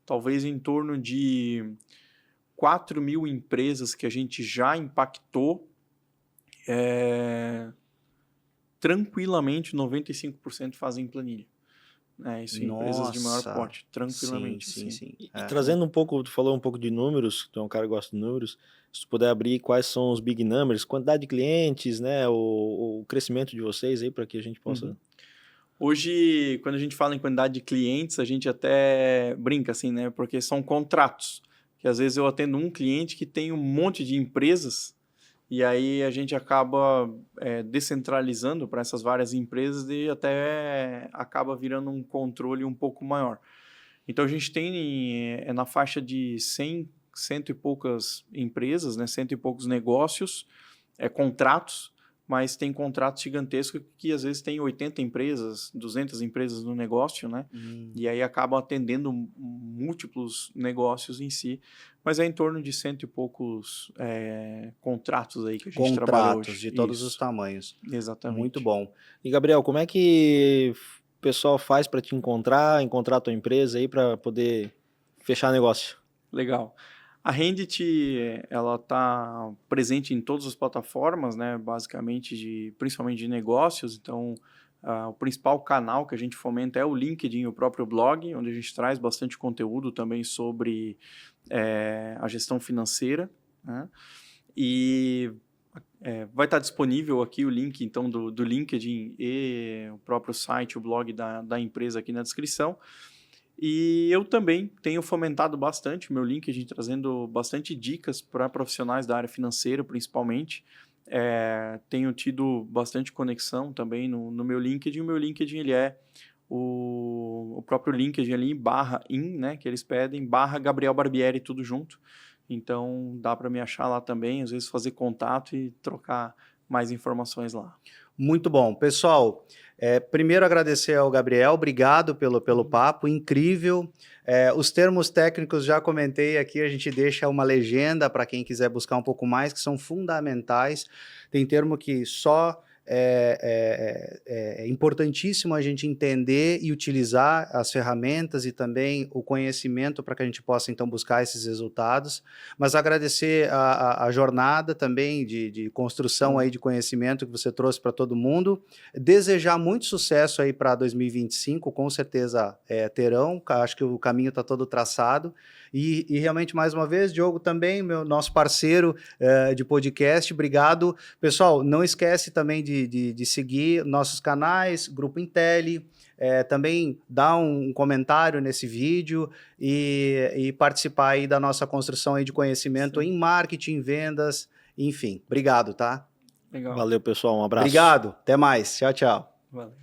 talvez em torno de 4 mil empresas que a gente já impactou, tranquilamente 95% fazem planilha. Isso em empresas de maior porte, tranquilamente. Sim. E trazendo um pouco, tu falou um pouco de números, tu é um cara que gosta de números, se tu puder abrir quais são os big numbers, quantidade de clientes, né, o crescimento de vocês aí, para que a gente possa... Hoje, quando a gente fala em quantidade de clientes, a gente até brinca assim, né, porque são contratos. Que às vezes eu atendo um cliente que tem um monte de empresas e aí a gente acaba descentralizando para essas várias empresas e até acaba virando um controle um pouco maior. Então a gente tem na faixa de 100 cento e poucas empresas, né, cento e poucos negócios, contratos, mas tem contratos gigantescos que às vezes tem 80 empresas, 200 empresas no negócio, né? E aí acabam atendendo múltiplos negócios em si, mas é em torno de cento e poucos contratos aí que a gente trabalha hoje. Contratos de todos os tamanhos. Exatamente. Muito bom. E, Gabriel, como é que o pessoal faz para te encontrar a tua empresa aí para poder fechar negócio? Legal. A Rendit, ela está presente em todas as plataformas, né, basicamente, principalmente de negócios. Então, o principal canal que a gente fomenta é o LinkedIn, o próprio blog, onde a gente traz bastante conteúdo também sobre a gestão financeira, né? E vai estar disponível aqui o link, então, do LinkedIn e o próprio site, o blog da empresa aqui na descrição. E eu também tenho fomentado bastante o meu LinkedIn, trazendo bastante dicas para profissionais da área financeira, principalmente. Tenho tido bastante conexão também no meu LinkedIn. O meu LinkedIn ele é o próprio LinkedIn ali, /in, né, que eles pedem, /Gabriel Barbieri, tudo junto. Então, dá para me achar lá também, às vezes fazer contato e trocar mais informações lá. Muito bom. Pessoal, primeiro agradecer ao Gabriel, obrigado pelo papo, incrível. Os termos técnicos já comentei aqui, a gente deixa uma legenda para quem quiser buscar um pouco mais, que são fundamentais. Tem termo que só é importantíssimo a gente entender e utilizar as ferramentas e também o conhecimento para que a gente possa, então, buscar esses resultados. Mas agradecer a jornada também de construção aí de conhecimento que você trouxe para todo mundo. Desejar muito sucesso aí para 2025, com certeza terão. Acho que o caminho está todo traçado. E realmente, mais uma vez, Diogo também, nosso parceiro de podcast, obrigado. Pessoal, não esquece também de seguir nossos canais, Grupo Intelli, também dá um comentário nesse vídeo e participar aí da nossa construção aí de conhecimento em marketing, vendas, enfim. Obrigado, tá? Legal. Valeu, pessoal. Um abraço. Obrigado. Até mais. Tchau, tchau. Valeu.